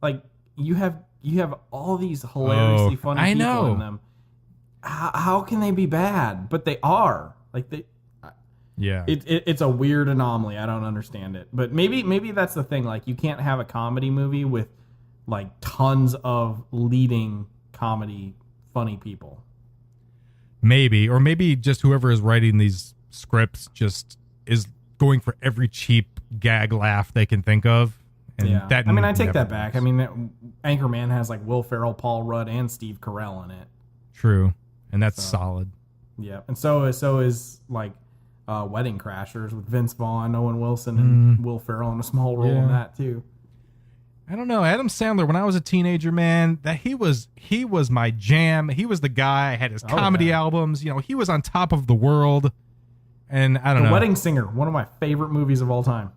Like you have all these hilariously funny people in them. How can they be bad? But they are. Yeah. It's a weird anomaly. I don't understand it. But maybe that's the thing. Like, you can't have a comedy movie with like tons of leading comedy funny people. Maybe, or maybe just whoever is writing these scripts just is going for every cheap gag laugh they can think of. And yeah. that I take that back. I mean, Anchorman has like Will Ferrell, Paul Rudd, and Steve Carell in it. True. And that's solid. Yeah. And so is like Wedding Crashers with Vince Vaughn, Owen Wilson, and Will Ferrell in a small role in that too. I don't know. Adam Sandler, when I was a teenager, man, that he was my jam. He was the guy. I had his comedy albums. He was on top of the world. And I don't know. The Wedding Singer, one of my favorite movies of all time.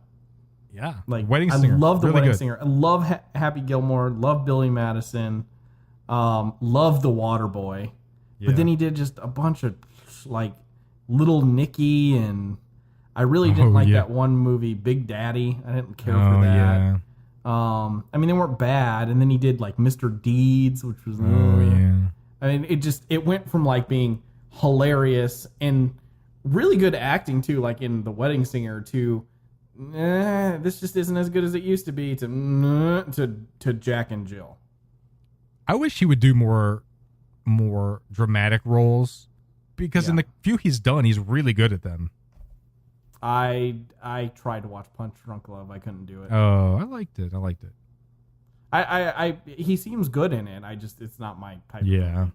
Yeah. Like, Wedding Singer. I love The really Wedding good. Singer. I love Happy Gilmore. Love Billy Madison. Love The Waterboy. Yeah. But then he did just a bunch of like Little Nicky, and I really didn't like that one movie, Big Daddy. I didn't care for that. Yeah. I mean, they weren't bad. And then he did like Mr. Deeds, which was I mean, it went from like being hilarious and really good acting too, like in The Wedding Singer, to this just isn't as good as it used to be, to Jack and Jill. I wish he would do more dramatic roles, because in the few he's done, he's really good at them. I tried to watch Punch Drunk Love. I couldn't do it. Oh, I liked it. He seems good in it. It's not my type of movie. Yeah.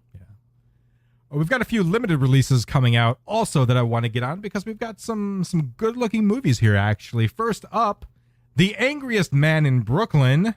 We've got a few limited releases coming out also that I want to get on, because we've got some good looking movies here, actually. First up, The Angriest Man in Brooklyn.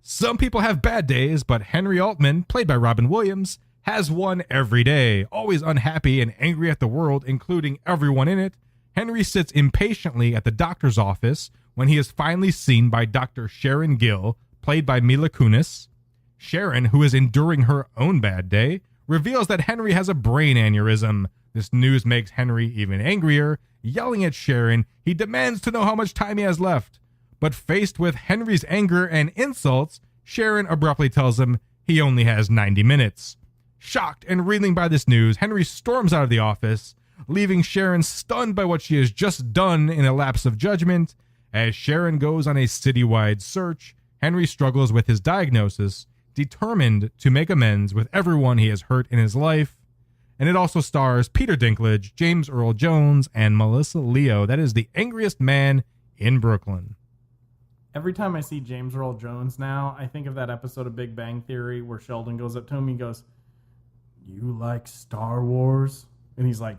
Some people have bad days, but Henry Altman, played by Robin Williams, has one every day. Always unhappy and angry at the world, including everyone in it, Henry sits impatiently at the doctor's office when he is finally seen by Dr. Sharon Gill, played by Mila Kunis. Sharon, who is enduring her own bad day, reveals that Henry has a brain aneurysm. This news makes Henry even angrier. Yelling at Sharon, he demands to know how much time he has left. But faced with Henry's anger and insults, Sharon abruptly tells him he only has 90 minutes. Shocked and reeling by this news, Henry storms out of the office, leaving Sharon stunned by what she has just done in a lapse of judgment. As Sharon goes on a citywide search, Henry struggles with his diagnosis, determined to make amends with everyone he has hurt in his life. And it also stars Peter Dinklage, James Earl Jones, and Melissa Leo. That is The Angriest Man in Brooklyn. Every time I see James Earl Jones now, I think of that episode of Big Bang Theory where Sheldon goes up to him and goes, "You like Star Wars?" And he's like,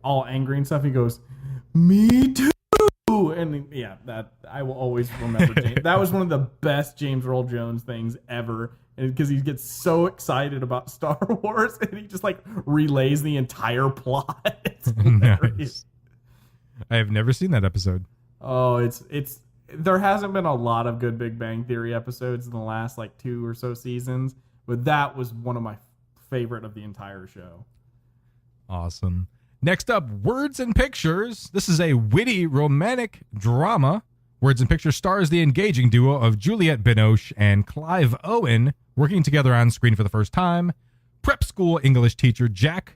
all angry and stuff. He goes, "Me too." And yeah, that I will always remember. James. That was one of the best James Earl Jones things ever. and because he gets so excited about Star Wars, and he just like relays the entire plot. It's hilarious. Nice. I have never seen that episode. Oh, it's there hasn't been a lot of good Big Bang Theory episodes in the last like 2 or so seasons, but that was one of my favorite of the entire show. Awesome. Next up, Words and Pictures. This is a witty romantic drama. Words and Pictures stars the engaging duo of Juliette Binoche and Clive Owen working together on screen for the first time. Prep school English teacher Jack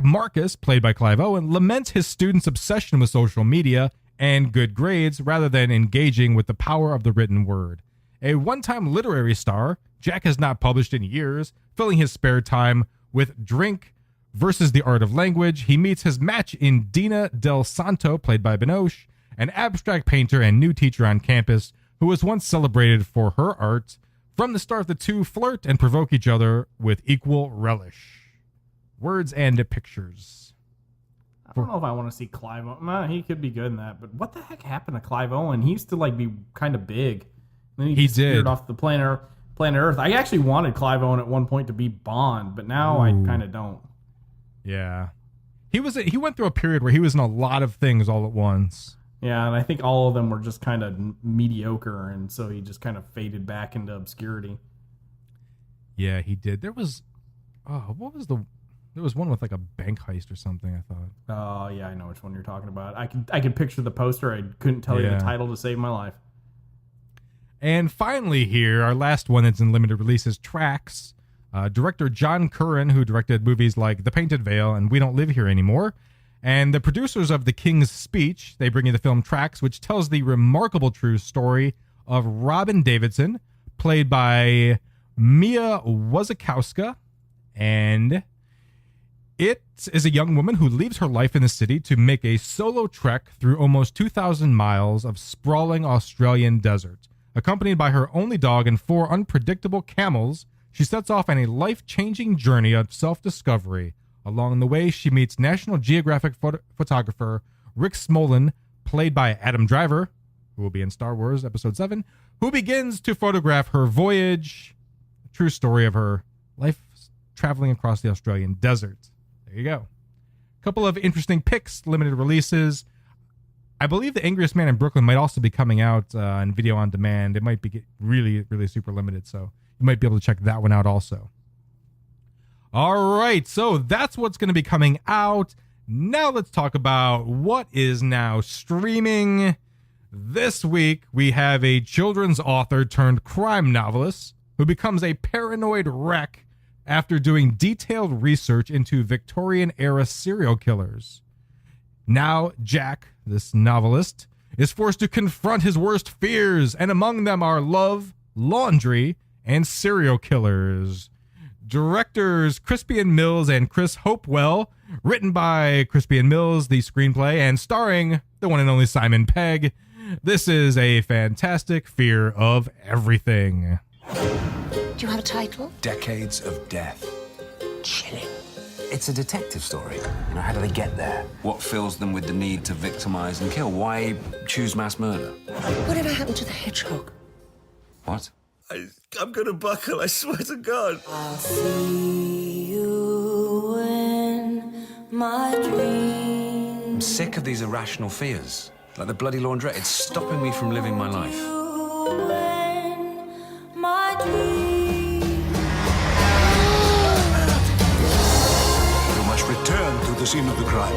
Marcus, played by Clive Owen, laments his students' obsession with social media and good grades rather than engaging with the power of the written word. A one-time literary star, Jack has not published in years, filling his spare time with drink versus the art of language. He meets his match in Dina Del Santo, played by Binoche, an abstract painter and new teacher on campus who was once celebrated for her art. From the start, the two flirt and provoke each other with equal relish. Words and Pictures. I don't know if I want to see Clive Owen. Nah, he could be good in that, but what the heck happened to Clive Owen? He used to like be kind of big. And then he disappeared did. off the planet Earth. I actually wanted Clive Owen at one point to be Bond, but now I kind of don't. Yeah. He went through a period where he was in a lot of things all at once. Yeah, and I think all of them were just kind of mediocre, and so he just kind of faded back into obscurity. Yeah, he did. There was one with like a bank heist or something, I thought. Oh, yeah, I know which one you're talking about. I could picture the poster. I couldn't tell you the title to save my life. And finally here, our last one that's in limited release is Tracks. Director John Curran, who directed movies like The Painted Veil and We Don't Live Here Anymore. And the producers of The King's Speech, they bring you the film Tracks, which tells the remarkable true story of Robin Davidson, played by Mia Wasikowska. And it is a young woman who leaves her life in the city to make a solo trek through almost 2,000 miles of sprawling Australian desert. Accompanied by her only dog and 4 unpredictable camels, she sets off on a life-changing journey of self-discovery. Along the way, she meets National Geographic photographer Rick Smolin, played by Adam Driver, who will be in Star Wars Episode 7, who begins to photograph her voyage. A true story of her life traveling across the Australian desert. There you go. A couple of interesting picks, limited releases. I believe The Angriest Man in Brooklyn might also be coming out on video on demand. It might be really, really super limited, so you might be able to check that one out also. All right, so that's what's going to be coming out. Now let's talk about what is now streaming. This week, we have a children's author turned crime novelist who becomes a paranoid wreck after doing detailed research into Victorian-era serial killers. Now, Jack, this novelist, is forced to confront his worst fears, and among them are love, laundry, and serial killers. Directors Crispian Mills and Chris Hopewell, written by Crispian Mills, the screenplay, and starring the one and only Simon Pegg. This is a fantastic fear of everything. Do you have a title? Decades of Death. Chilling. It's a detective story. You know, how do they get there? What fills them with the need to victimize and kill? Why choose mass murder? Whatever happened to the hedgehog? What? I'm gonna buckle, I swear to God. I'll see you in my dreams. I'm sick of these irrational fears. Like the bloody laundrette, it's stopping me from living my life. My dreams. You must return to the scene of the crime.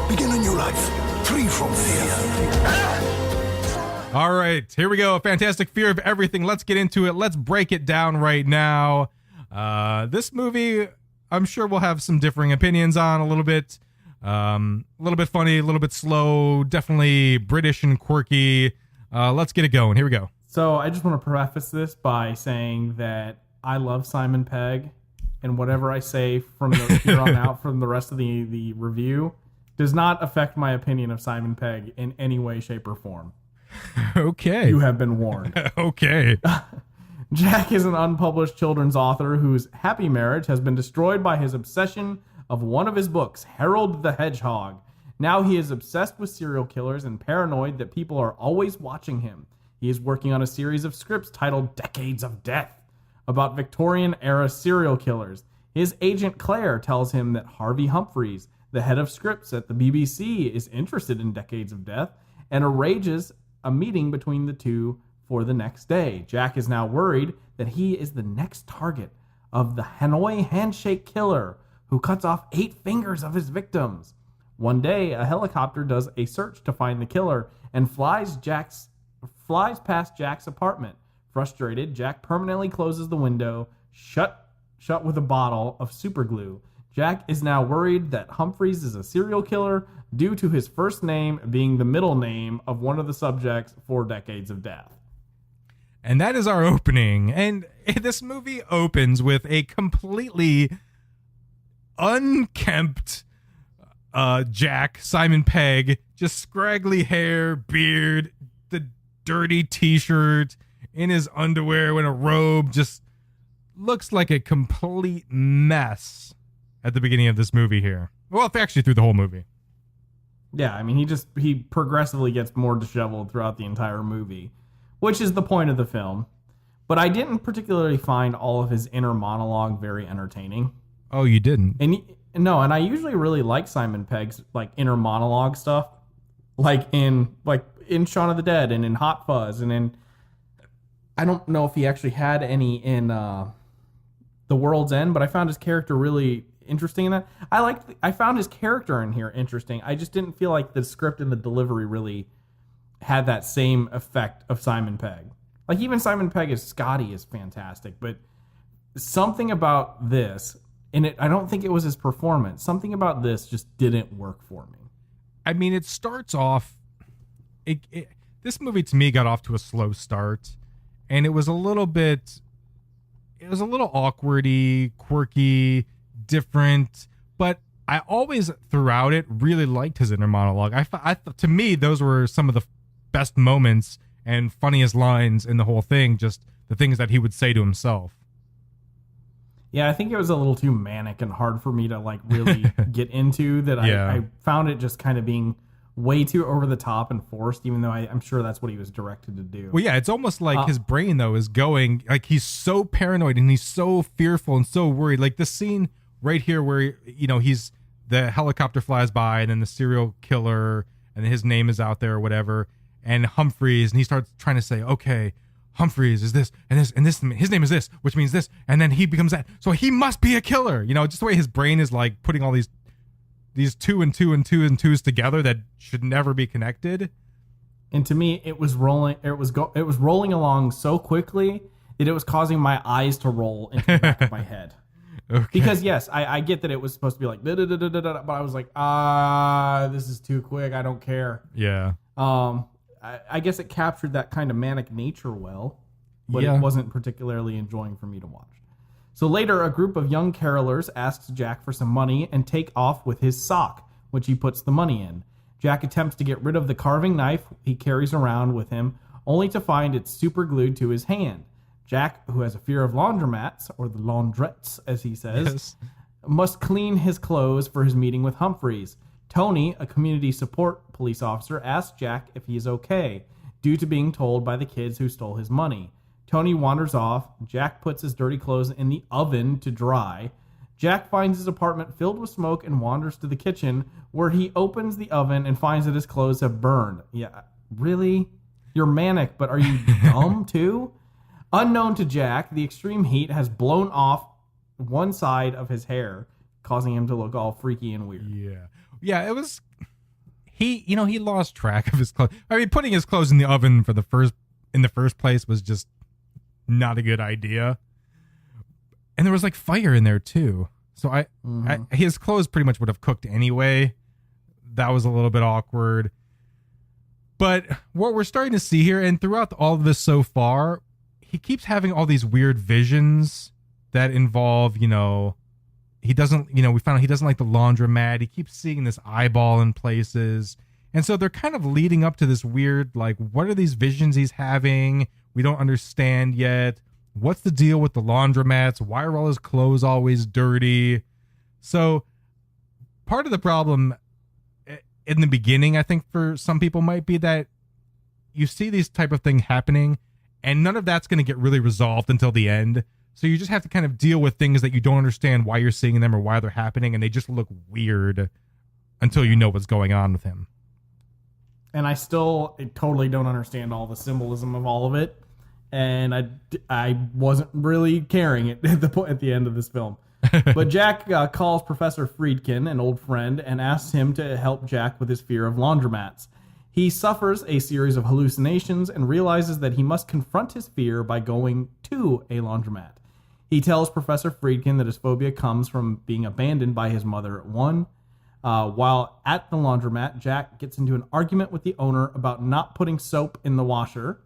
Begin a new life, free from fear. All right, here we go. A fantastic fear of everything. Let's get into it. Let's break it down right now. This movie, I'm sure we'll have some differing opinions on a little bit. A little bit funny, a little bit slow, definitely British and quirky. Let's get it going. Here we go. So I just want to preface this by saying that I love Simon Pegg, and whatever I say from here on out from the rest of the review does not affect my opinion of Simon Pegg in any way, shape, or form. Okay. You have been warned. Okay. Jack is an unpublished children's author whose happy marriage has been destroyed by his obsession of one of his books, Harold the Hedgehog. Now he is obsessed with serial killers and paranoid that people are always watching him. He is working on a series of scripts titled Decades of Death, about Victorian-era serial killers. His agent Claire tells him that Harvey Humphreys, the head of scripts at the BBC, is interested in Decades of Death and arranges a meeting between the two for the next day. Jack is now worried that he is the next target of the Hanoi handshake killer who cuts off 8 fingers of his victims. One day, a helicopter does a search to find the killer and flies past Jack's apartment. Frustrated, Jack permanently closes the window, shut with a bottle of super glue. Jack is now worried that Humphreys is a serial killer due to his first name being the middle name of one of the subjects for Decades of Death. And that is our opening. And this movie opens with a completely unkempt Jack, Simon Pegg, just scraggly hair, beard, the dirty t-shirt, in his underwear in a robe, just looks like a complete mess at the beginning of this movie here. Well, actually through the whole movie. Yeah, I mean, he progressively gets more disheveled throughout the entire movie, which is the point of the film. But I didn't particularly find all of his inner monologue very entertaining. Oh, you didn't? And I usually really like Simon Pegg's like inner monologue stuff, like in Shaun of the Dead and in Hot Fuzz and in, I don't know if he actually had any in The World's End, but I found his character really interesting in that. I found his character in here interesting. I just didn't feel like the script and the delivery really had that same effect of Simon Pegg. Like even Simon Pegg as Scotty is fantastic, but something about this, and I don't think it was his performance, something about this just didn't work for me. I mean, it starts off, this movie to me got off to a slow start, and it was a little awkwardy, quirky, different, but I always throughout it really liked his inner monologue. To me, those were some of the best moments and funniest lines in the whole thing, just the things that he would say to himself. Yeah, I think it was a little too manic and hard for me to like really get into that. Yeah. I found it just kind of being way too over the top and forced, even though I'm sure that's what he was directed to do. Well, yeah, it's almost like his brain, though, is going, like he's so paranoid and he's so fearful and so worried. Like the scene right here where, the helicopter flies by and then the serial killer and his name is out there or whatever, and Humphreys, and he starts trying to say, okay, Humphreys is this and this and this, his name is this, which means this, and then he becomes that, so he must be a killer. Just the way his brain is like putting all these two and two and two and twos together that should never be connected. And to me, it was rolling along so quickly that it was causing my eyes to roll into the back of my head. Okay. Because yes, I get that it was supposed to be like da, da, da, da, da, da, but I was like, this is too quick. I don't care. Yeah. I guess it captured that kind of manic nature well, but Yeah. it wasn't particularly enjoying for me to watch. So later, a group of young carolers asks Jack for some money and take off with his sock, which he puts the money in. Jack attempts to get rid of the carving knife he carries around with him, only to find it's super glued to his hand. Jack, who has a fear of laundromats, or the laundrettes, as he says, must clean his clothes for his meeting with Humphreys. Tony, a community support police officer, asks Jack if he is okay, due to being told by the kids who stole his money. Tony wanders off. Jack puts his dirty clothes in the oven to dry. Jack finds his apartment filled with smoke and wanders to the kitchen, where he opens the oven and finds that his clothes have burned. Yeah, really? You're manic, but are you dumb too? Unknown to Jack, the extreme heat has blown off one side of his hair, causing him to look all freaky and weird. Yeah, it was, he lost track of his clothes. I mean, putting his clothes in the oven in the first place was just not a good idea. And there was like fire in there too. So his clothes pretty much would have cooked anyway. That was a little bit awkward. But what we're starting to see here, and throughout all of this so far, he keeps having all these weird visions that involve, he doesn't, we found out he doesn't like the laundromat. He keeps seeing this eyeball in places. And so they're kind of leading up to this weird, like, what are these visions he's having? We don't understand yet. What's the deal with the laundromats? Why are all his clothes always dirty? So part of the problem in the beginning, I think for some people might be that you see these type of things happening and none of that's going to get really resolved until the end. So you just have to kind of deal with things that you don't understand why you're seeing them or why they're happening, and they just look weird until you know what's going on with him. And I totally don't understand all the symbolism of all of it, and I wasn't really caring at the end of this film. But Jack calls Professor Friedkin, an old friend, and asks him to help Jack with his fear of laundromats. He suffers a series of hallucinations and realizes that he must confront his fear by going to a laundromat. He tells Professor Friedkin that his phobia comes from being abandoned by his mother at one. While at the laundromat, Jack gets into an argument with the owner about not putting soap in the washer.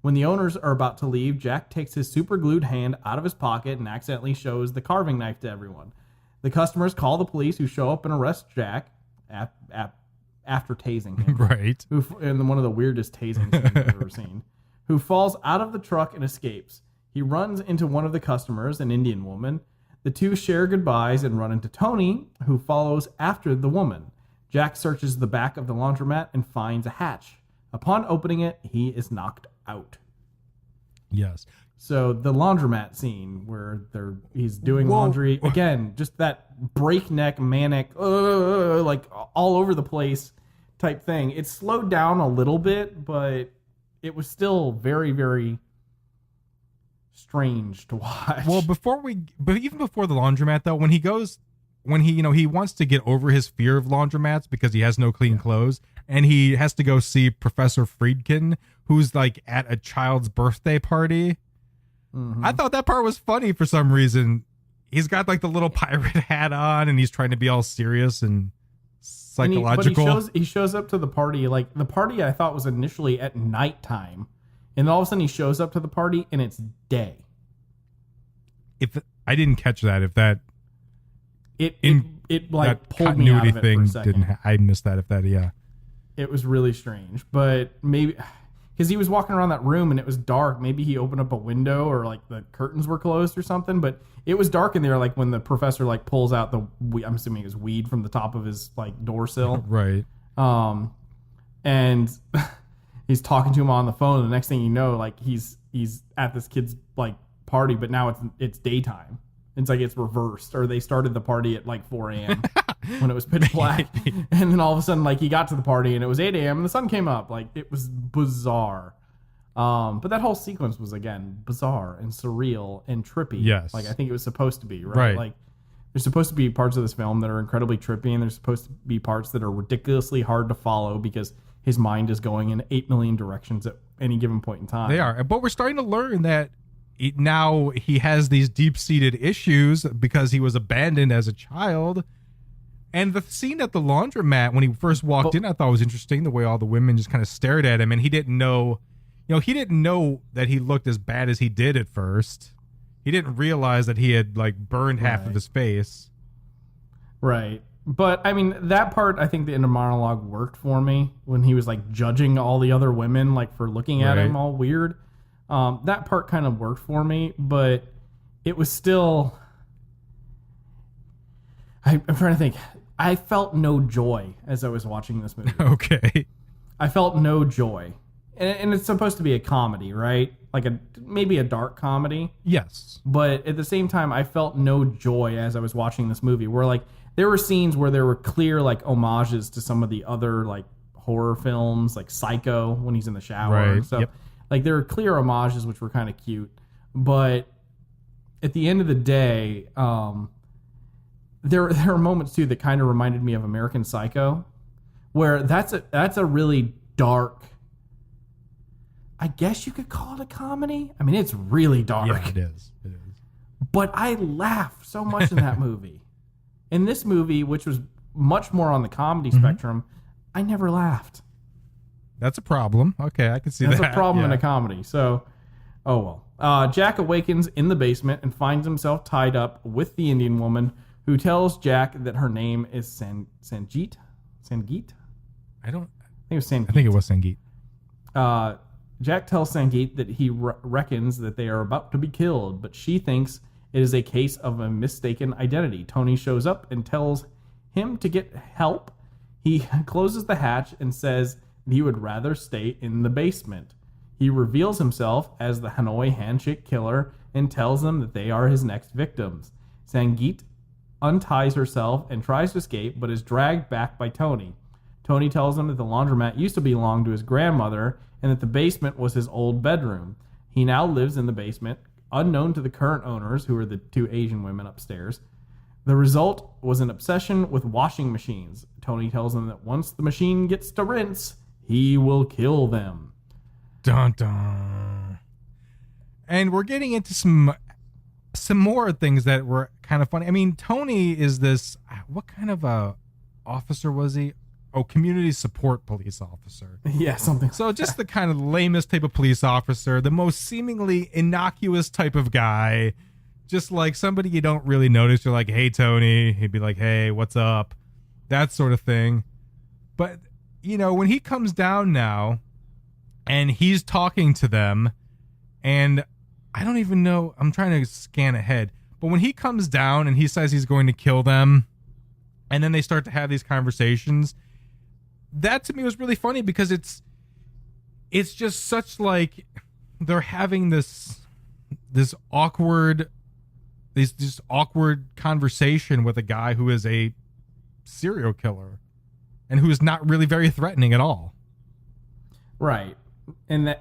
When the owners are about to leave, Jack takes his super glued hand out of his pocket and accidentally shows the carving knife to everyone. The customers call the police, who show up and arrest Jack after tasing him. Right. In one of the weirdest tasing scenes I've ever seen. Who falls out of the truck and escapes. He runs into one of the customers, an Indian woman. The two share goodbyes and run into Tony, who follows after the woman. Jack searches the back of the laundromat and finds a hatch. Upon opening it, he is knocked out. Yes. So the laundromat scene where he's doing laundry, again, just that breakneck, manic, like all over the place type thing. It slowed down a little bit, but it was still very, very strange to watch. Well, even before the laundromat though, when he wants to get over his fear of laundromats because he has no clean clothes, and he has to go see Professor Friedkin, who's like at a child's birthday party. Mm-hmm. I thought that part was funny for some reason. He's got like the little pirate hat on, and he's trying to be all serious and psychological. But he shows up to the party. Like, the party I thought was initially at nighttime, and all of a sudden he shows up to the party and it's day. If I didn't catch that, if that it like pulled me out of it for a second. I missed that. It was really strange, but maybe because he was walking around that room and it was dark. Maybe he opened up a window, or like the curtains were closed or something. But it was dark in there. Like when the professor like pulls out I'm assuming it was weed from the top of his like door sill, right? And he's talking to him on the phone. And the next thing you know, like he's at this kid's like party, but now it's daytime. It's like it's reversed, or they started the party at like 4 a.m. when it was pitch black, and then all of a sudden, like he got to the party and it was 8 a.m. and the sun came up. Like, it was bizarre. But that whole sequence was, again, bizarre and surreal and trippy. Yes, like I think it was supposed to be, right? Like, there's supposed to be parts of this film that are incredibly trippy, and there's supposed to be parts that are ridiculously hard to follow because his mind is going in 8 million directions at any given point in time. They are, but we're starting to learn that now he has these deep-seated issues because he was abandoned as a child. And the scene at the laundromat when he first walked in, I thought was interesting, the way all the women just kind of stared at him, and he didn't know that he looked as bad as he did at first. He didn't realize that he had like burned half of his face. Right. But I mean, that part, I think the inner monologue worked for me when he was like judging all the other women like for looking at him all weird. That part kind of worked for me, but it was still... I'm trying to think. I felt no joy as I was watching this movie. Okay. I felt no joy. And it's supposed to be a comedy, right? Like maybe a dark comedy. Yes. But at the same time, I felt no joy as I was watching this movie, where like there were scenes where there were clear like homages to some of the other like horror films, like Psycho when he's in the shower and stuff. Yep. Like, there are clear homages, which were kind of cute. But at the end of the day, there are moments, too, that kind of reminded me of American Psycho, where that's a really dark... I guess you could call it a comedy. I mean, it's really dark. Yeah, it is. But I laughed so much in that movie. In this movie, which was much more on the comedy spectrum, I never laughed. That's a problem. Okay, I can see That's that. a problem in a comedy. So, oh well. Jack awakens in the basement and finds himself tied up with the Indian woman, who tells Jack that her name is Sangeet? Sangeet? I think it was Sangeet. I think it was Sangeet. Jack tells Sangeet that he reckons that they are about to be killed, but she thinks it is a case of a mistaken identity. Tony shows up and tells him to get help. He closes the hatch and says he would rather stay in the basement. He reveals himself as the Hanoi handshake killer and tells them that they are his next victims. Sangeet unties herself and tries to escape, but is dragged back by Tony. Tony tells him that the laundromat used to belong to his grandmother and that the basement was his old bedroom. He now lives in the basement, unknown to the current owners, who are the two Asian women upstairs. The result was an obsession with washing machines. Tony tells them that once the machine gets to rinse, he will kill them. Dun dun. And we're getting into some more things that were kind of funny. I mean, Tony is this, what kind of a officer was he? Oh, community support police officer. Yeah, something. So just the kind of lamest type of police officer, the most seemingly innocuous type of guy, just like somebody you don't really notice. You're like, hey, Tony. He'd be like, hey, what's up? That sort of thing. But, you know, when he comes down now and he's talking to them, and I don't even know, I'm trying to scan ahead, but when he comes down and he says he's going to kill them, and then they start to have these conversations, that to me was really funny because it's just such like they're having this awkward conversation with a guy who is a serial killer and who is not really very threatening at all. Right. And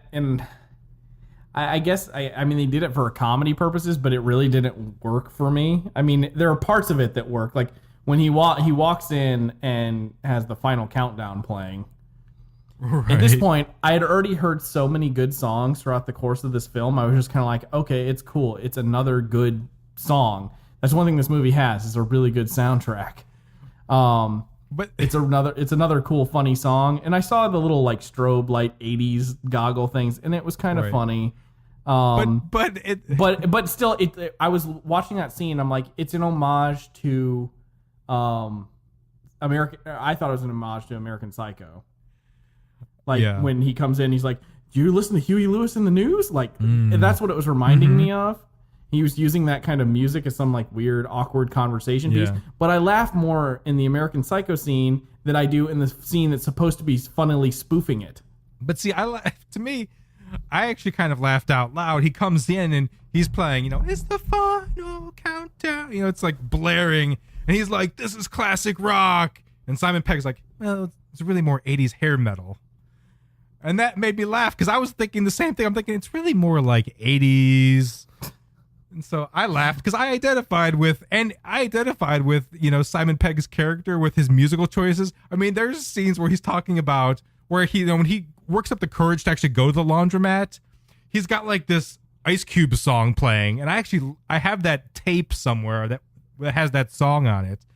I guess I mean they did it for comedy purposes, but it really didn't work for me. I mean, there are parts of it that work, like when he walks in and has the final countdown playing. Right. At this point, I had already heard so many good songs throughout the course of this film. I was just kind of like, okay, it's cool. It's another good song. That's one thing this movie has, is a really good soundtrack. But it's another cool, funny song. And I saw the little like strobe light 80s goggle things, and it was kind of funny. But still, I was watching that scene. I'm like, it's an homage to American. I thought it was an homage to American Psycho. Like when he comes in, he's like, "Do you listen to Huey Lewis in the news?" Like that's what it was reminding me of. He was using that kind of music as some like weird, awkward conversation piece. But I laugh more in the American Psycho scene than I do in the scene that's supposed to be funnily spoofing it. But see, I actually kind of laughed out loud. He comes in and he's playing, you know, it's the final countdown. You know, it's like blaring. And he's like, this is classic rock. And Simon Pegg's like, well, it's really more 80s hair metal. And that made me laugh because I was thinking the same thing. I'm thinking it's really more like 80s. And so I laughed because I identified with, you know, Simon Pegg's character with his musical choices. I mean, there's scenes where he's talking about where he, you know, when he works up the courage to actually go to the laundromat, he's got like this Ice Cube song playing. And I have that tape somewhere that has that song on it.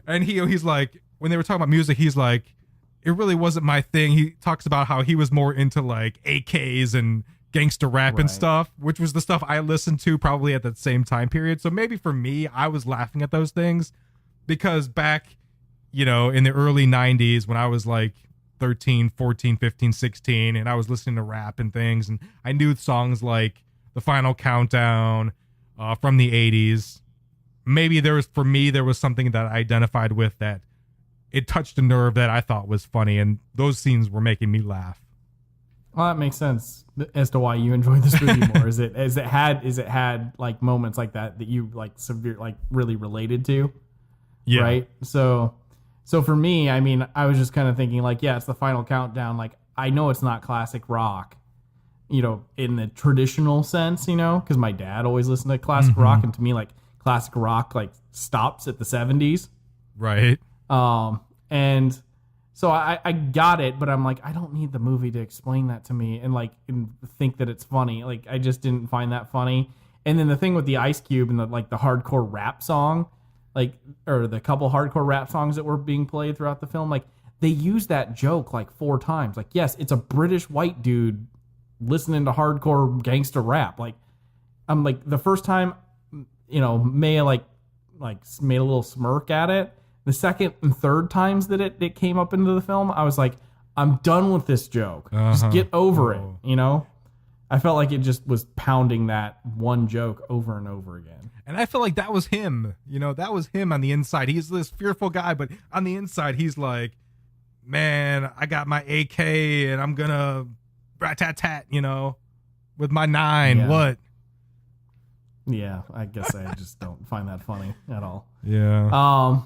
And he's like, when they were talking about music, he's like, it really wasn't my thing. He talks about how he was more into like AKs and gangster rap and stuff, which was the stuff I listened to probably at that same time period. So maybe for me, I was laughing at those things because back, you know, in the early 90s when I was like 13, 14, 15, 16, and I was listening to rap and things, and I knew songs like The Final Countdown from the 80s. Maybe there was something that I identified with that it touched a nerve that I thought was funny, and those scenes were making me laugh. Well, that makes sense as to why you enjoyed this movie more. Is it had like moments like that you like really related to? Yeah. Right. So for me, I mean, I was just kind of thinking like, yeah, it's the final countdown. Like, I know it's not classic rock, you know, in the traditional sense, you know, because my dad always listened to classic rock, and to me, like classic rock like stops at the 70s. Right. And so I got it, but I'm like, I don't need the movie to explain that to me and think that it's funny. Like, I just didn't find that funny. And then the thing with the Ice Cube and the hardcore rap song, or the couple hardcore rap songs that were being played throughout the film, like they used that joke like 4 times. Like, yes, it's a British white dude listening to hardcore gangster rap. Like, I'm like, the first time, you know, Maya like made a little smirk at it. The second and third times that it came up into the film, I was like, I'm done with this joke. Just get over it, you know? I felt like it just was pounding that one joke over and over again. And I feel like that was him. You know, that was him on the inside. He's this fearful guy, but on the inside, he's like, man, I got my AK and I'm going to rat-tat-tat, with my 9. Yeah. What? Yeah, I guess I just don't find that funny at all. Yeah. All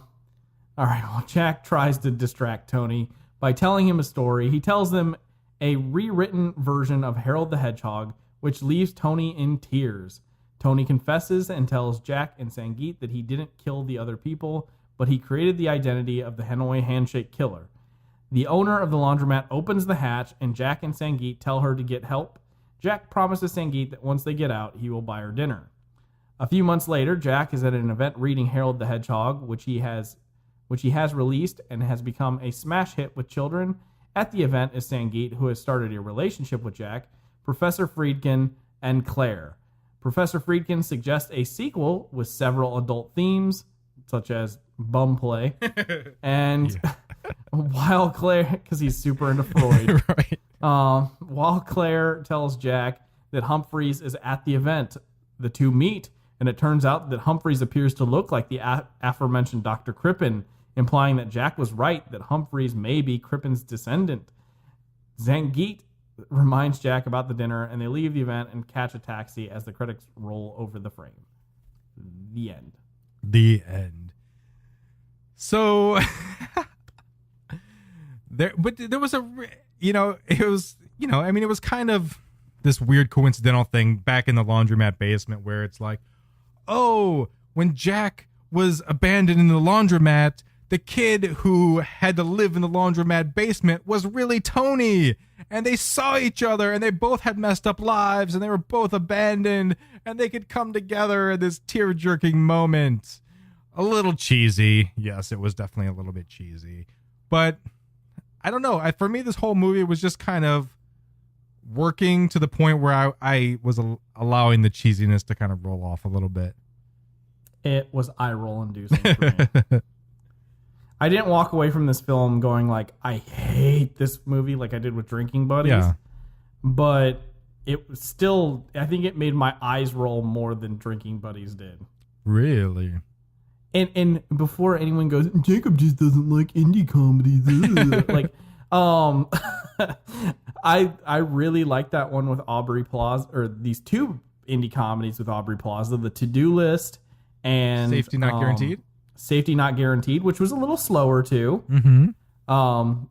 right, well, Jack tries to distract Tony by telling him a story. He tells them a rewritten version of Harold the Hedgehog, which leaves Tony in tears. Tony confesses and tells Jack and Sangeet that he didn't kill the other people, but he created the identity of the Hanoi Handshake Killer. The owner of the laundromat opens the hatch, and Jack and Sangeet tell her to get help. Jack promises Sangeet that once they get out, he will buy her dinner. A few months later, Jack is at an event reading Harold the Hedgehog, which he has released and has become a smash hit with children. At the event is Sangeet, who has started a relationship with Jack, Professor Friedkin, and Claire. Professor Friedkin suggests a sequel with several adult themes, such as bum play, and while Claire, because he's super into Freud, Right. while Claire tells Jack that Humphreys is at the event, the two meet, and it turns out that Humphreys appears to look like the aforementioned Dr. Crippen, implying that Jack was right, that Humphreys may be Crippen's descendant. Zangeet reminds Jack about the dinner, and they leave the event and catch a taxi as the credits roll over the frame. The end. The end. So there was it was kind of this weird coincidental thing back in the laundromat basement where it's like, oh, when Jack was abandoned in the laundromat, the kid who had to live in the laundromat basement was really Tony, and they saw each other, and they both had messed up lives, and they were both abandoned, and they could come together in this tear-jerking moment. A little cheesy. Yes, it was definitely a little bit cheesy. But I don't know. For me, this whole movie was just kind of working to the point where I was allowing the cheesiness to kind of roll off a little bit. It was eye-roll inducing for me. I didn't walk away from this film going like, I hate this movie like I did with Drinking Buddies. Yeah. But it was still, I think it made my eyes roll more than Drinking Buddies did. Really? And before anyone goes, Jacob just doesn't like indie comedies. Like, I really like that one with Aubrey Plaza, or these two indie comedies with Aubrey Plaza, the To-Do List and Safety Not Guaranteed. Safety Not Guaranteed, which was a little slower too. Mm-hmm.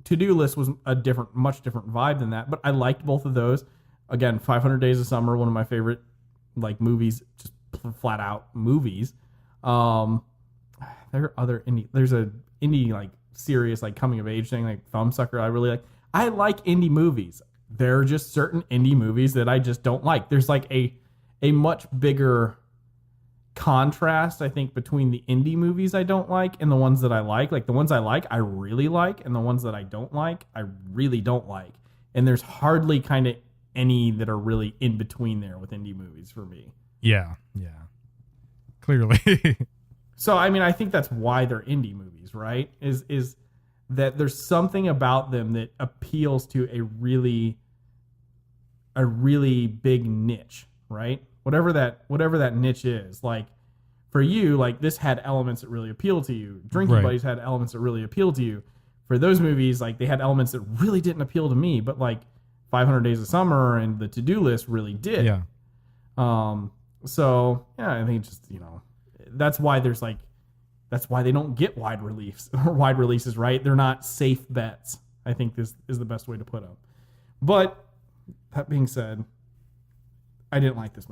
To-Do List was a much different vibe than that, but I liked both of those. Again, 500 Days of Summer, one of my favorite like movies, just flat out movies. There are other indie. There's a indie like serious like coming of age thing like Thumbsucker. I really like. I like indie movies. There are just certain indie movies that I just don't like. There's like a much bigger contrast, I think, between the indie movies I don't like and the ones that I like. Like the ones I like, I really like, and the ones that I don't like, I really don't like. And there's hardly kind of any that are really in between there with indie movies for me. Yeah. Clearly. So, I mean, I think that's why they're indie movies, right? Is that there's something about them that appeals to a really big niche, right? Whatever that niche is. Like for you, like this had elements that really appeal to you. Drinking Buddies had elements that really appeal to you. For those movies, like they had elements that really didn't appeal to me, but like 500 Days of Summer and the To-Do List really did. Yeah. So yeah, I think just, that's why they don't get wide releases, right? They're not safe bets. I think this is the best way to put them. But that being said, I didn't like this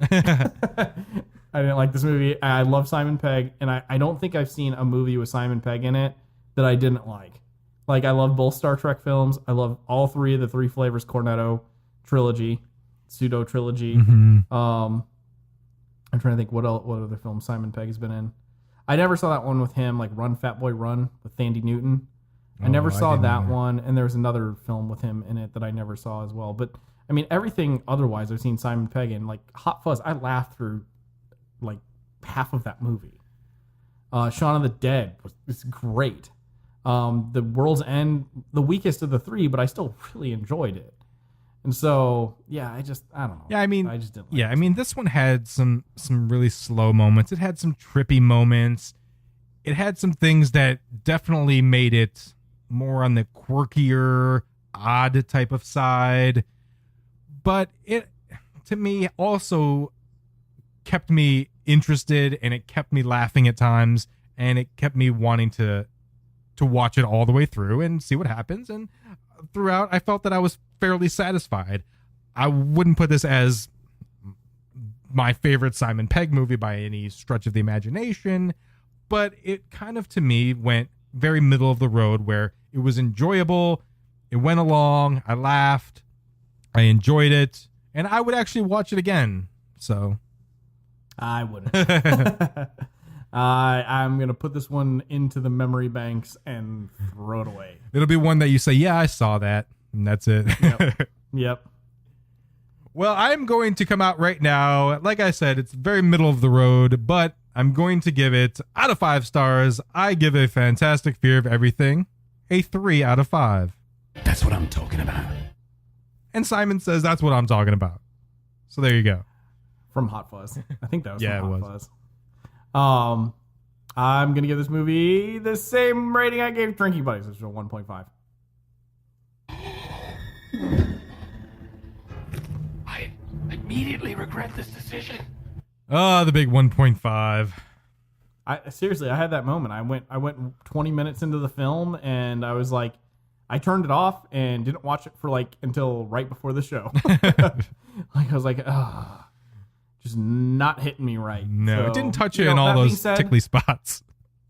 movie. I love Simon Pegg, and I don't think I've seen a movie with Simon Pegg in it that I didn't like. Like, I love both Star Trek films. I love all three of the Three Flavors Cornetto trilogy, pseudo trilogy. Mm-hmm. I'm trying to think what other films Simon Pegg has been in. I never saw that one with him, like Run Fat Boy Run with Thandie Newton. I never saw that one, and there's another film with him in it that I never saw as well. But I mean, everything otherwise I've seen Simon Pegg in. Like Hot Fuzz, I laughed through like half of that movie. Shaun of the Dead was great. The World's End, the weakest of the three, but I still really enjoyed it. And so, yeah, I don't know. Yeah, I mean, I just didn't. I mean, this one had some really slow moments. It had some trippy moments. It had some things that definitely made it more on the quirkier, odd type of side. but it, to me, also kept me interested, and it kept me laughing at times, and it kept me wanting to watch it all the way through and see what happens. And throughout, I felt that I was fairly satisfied. I wouldn't put this as my favorite Simon Pegg movie by any stretch of the imagination, but it kind of, to me, went very middle of the road, where it was enjoyable, it went along, I laughed, I enjoyed it, and I would actually watch it again. So I wouldn't. I'm going to put this one into the memory banks and throw it away. It'll be one that you say, yeah, I saw that, and that's it. Yep. Well, I'm going to come out right now. Like I said, it's very middle of the road, but I'm going to give it, out of 5 stars, I give A Fantastic Fear of Everything a 3 out of 5. That's what I'm talking about. And Simon says that's what I'm talking about. So there you go. From Hot Fuzz. I think that was Yeah, from it Hot Fuzz. I'm going to give this movie the same rating I gave Drinking Buddies, which is a 1.5. I immediately regret this decision. Oh, the big 1.5. Seriously, I had that moment. I went 20 minutes into the film, and I was like, I turned it off and didn't watch it for until right before the show. I was like, just not hitting me right. No, So, it didn't touch you in all those tickly spots.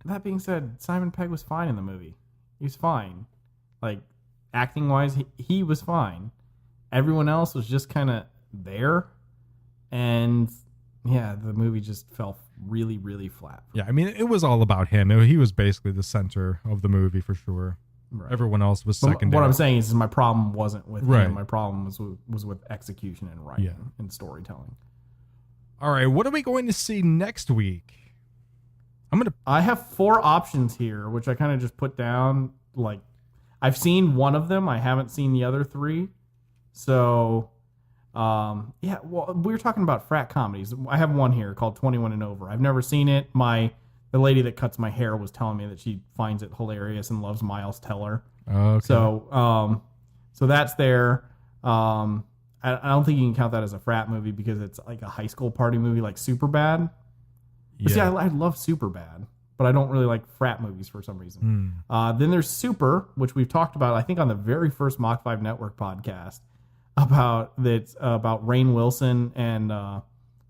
That being said, Simon Pegg was fine in the movie. He was fine. Acting wise, he was fine. Everyone else was just kind of there. And yeah, the movie just fell really, really flat. Yeah, I mean, it was all about him. He was basically the center of the movie for sure. Right. Everyone else was secondary. What I'm saying is my problem wasn't with Right. him. My problem was with execution and writing and storytelling. All right, what are we going to see next week? I have 4 options here, which I kind of just put down. I've seen one of them. I haven't seen the other 3. So, well, we were talking about frat comedies. I have one here called 21 and Over. I've never seen it. The lady that cuts my hair was telling me that she finds it hilarious and loves Miles Teller. Okay. So that's there. I don't think you can count that as a frat movie because it's like a high school party movie, like Superbad. But see, I love Superbad, but I don't really like frat movies for some reason. Then there's Super, which we've talked about, I think, on the very first Mach 5 Network podcast about Rainn Wilson and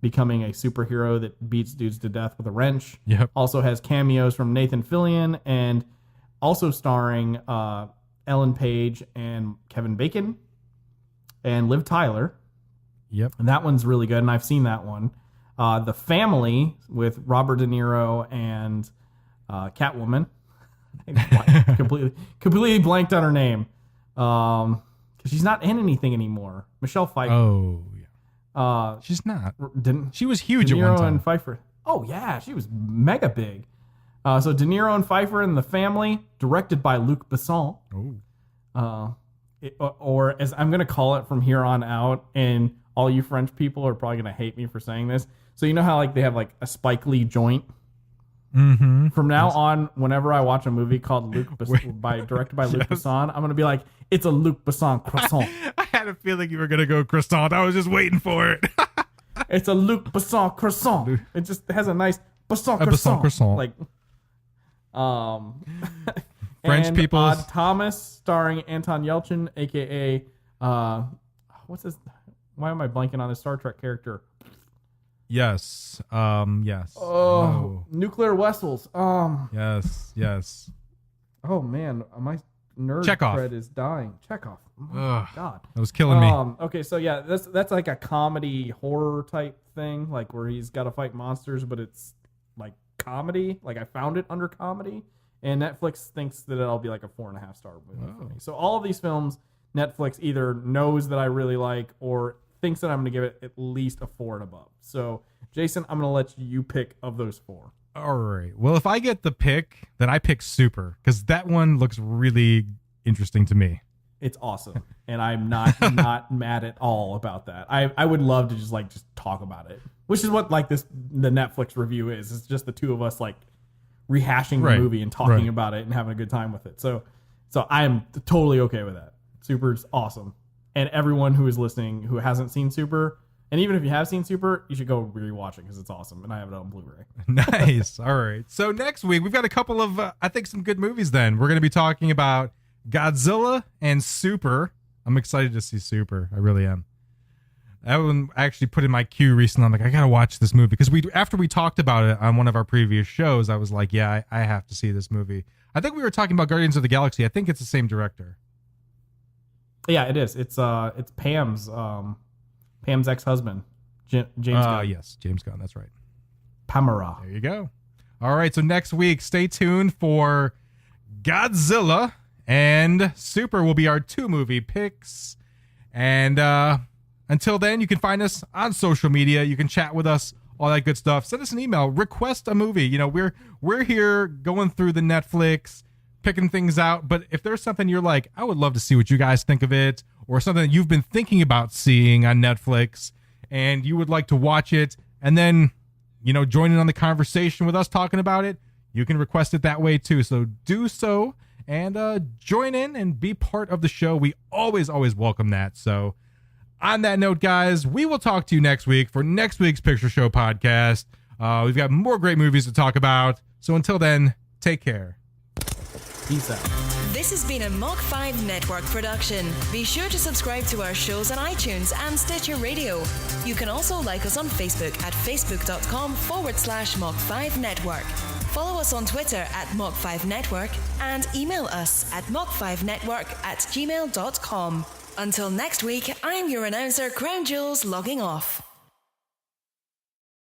becoming a superhero that beats dudes to death with a wrench. Yep. Also has cameos from Nathan Fillion and also starring Ellen Page and Kevin Bacon and Liv Tyler. Yep. And that one's really good, and I've seen that one. The Family with Robert De Niro and Catwoman. completely blanked on her name. Because she's not in anything anymore. Michelle Pfeiffer. Oh, yeah. She's not. She was huge De Niro at one time. and Pfeiffer. Oh, yeah. She was mega big. So De Niro and Pfeiffer in The Family, directed by Luc Besson. Oh. Or as I'm going to call it from here on out, and all you French people are probably going to hate me for saying this. So you know how they have a Spike Lee joint? Mm-hmm. From now on, whenever I watch a movie called directed by Luc Besson, I'm going to be like, it's a Luc Besson croissant. I had a feeling you were going to go croissant. I was just waiting for it. It's a Luc Besson croissant. It just has a nice Besson A croissant. Besson croissant. French and people. Odd Thomas, starring Anton Yelchin, a.k.a. What's his... Why am I blanking on his Star Trek character? Yes. Yes. Oh, Nuclear Vessels. Yes. Oh man, my nerd Chekhov. cred is dying. Chekhov. Oh my God, that was killing me. Okay, so yeah, that's like a comedy horror type thing, like where he's got to fight monsters, but it's like comedy. Like I found it under comedy, and Netflix thinks that it'll be like a 4.5 star movie for me. So all of these films, Netflix either knows that I really like or thinks that I'm going to give it at least a 4 and above. So, Jason, I'm going to let you pick of those 4. All right. Well, if I get the pick, then I pick Super, because that one looks really interesting to me. It's awesome, and I'm not mad at all about that. I would love to just talk about it, which is what the Netflix review is. It's just the two of us rehashing the movie and talking about it and having a good time with it. So I am totally okay with that. Super's awesome. And everyone who is listening who hasn't seen Super, and even if you have seen Super, you should go rewatch it because it's awesome. And I have it on Blu-ray. Nice. All right. So next week, we've got a couple of, I think, some good movies then. We're going to be talking about Godzilla and Super. I'm excited to see Super. I really am. That one I actually put in my queue recently. I'm like, I got to watch this movie. Because after we talked about it on one of our previous shows, I was like, yeah, I have to see this movie. I think we were talking about Guardians of the Galaxy. I think it's the same director. Yeah, it is. It's Pam's ex-husband, James Gunn. Yes, James Gunn. That's right. Pamela. There you go. All right, so next week, stay tuned for Godzilla and Super will be our 2 movie picks. And until then, you can find us on social media. You can chat with us, all that good stuff. Send us an email. Request a movie. You know, we're here going through the Netflix, picking things out. But if there's something you're like, I would love to see what you guys think of it, or something that you've been thinking about seeing on Netflix and you would like to watch it and then, you know, join in on the conversation with us talking about it, you can request it that way too. So do so and join in and be part of the show. We always welcome that. So on that note, guys, we will talk to you next week for next week's Picture Show podcast. We've got more great movies to talk about. So until then, take care. Peace out. This has been a Mach 5 Network production. Be sure to subscribe to our shows on iTunes and Stitcher Radio. You can also like us on Facebook at facebook.com/Mach 5 Network. Follow us on Twitter at Mach 5 Network and email us at mach5network@gmail.com. Until next week, I'm your announcer, Crown Jules, logging off.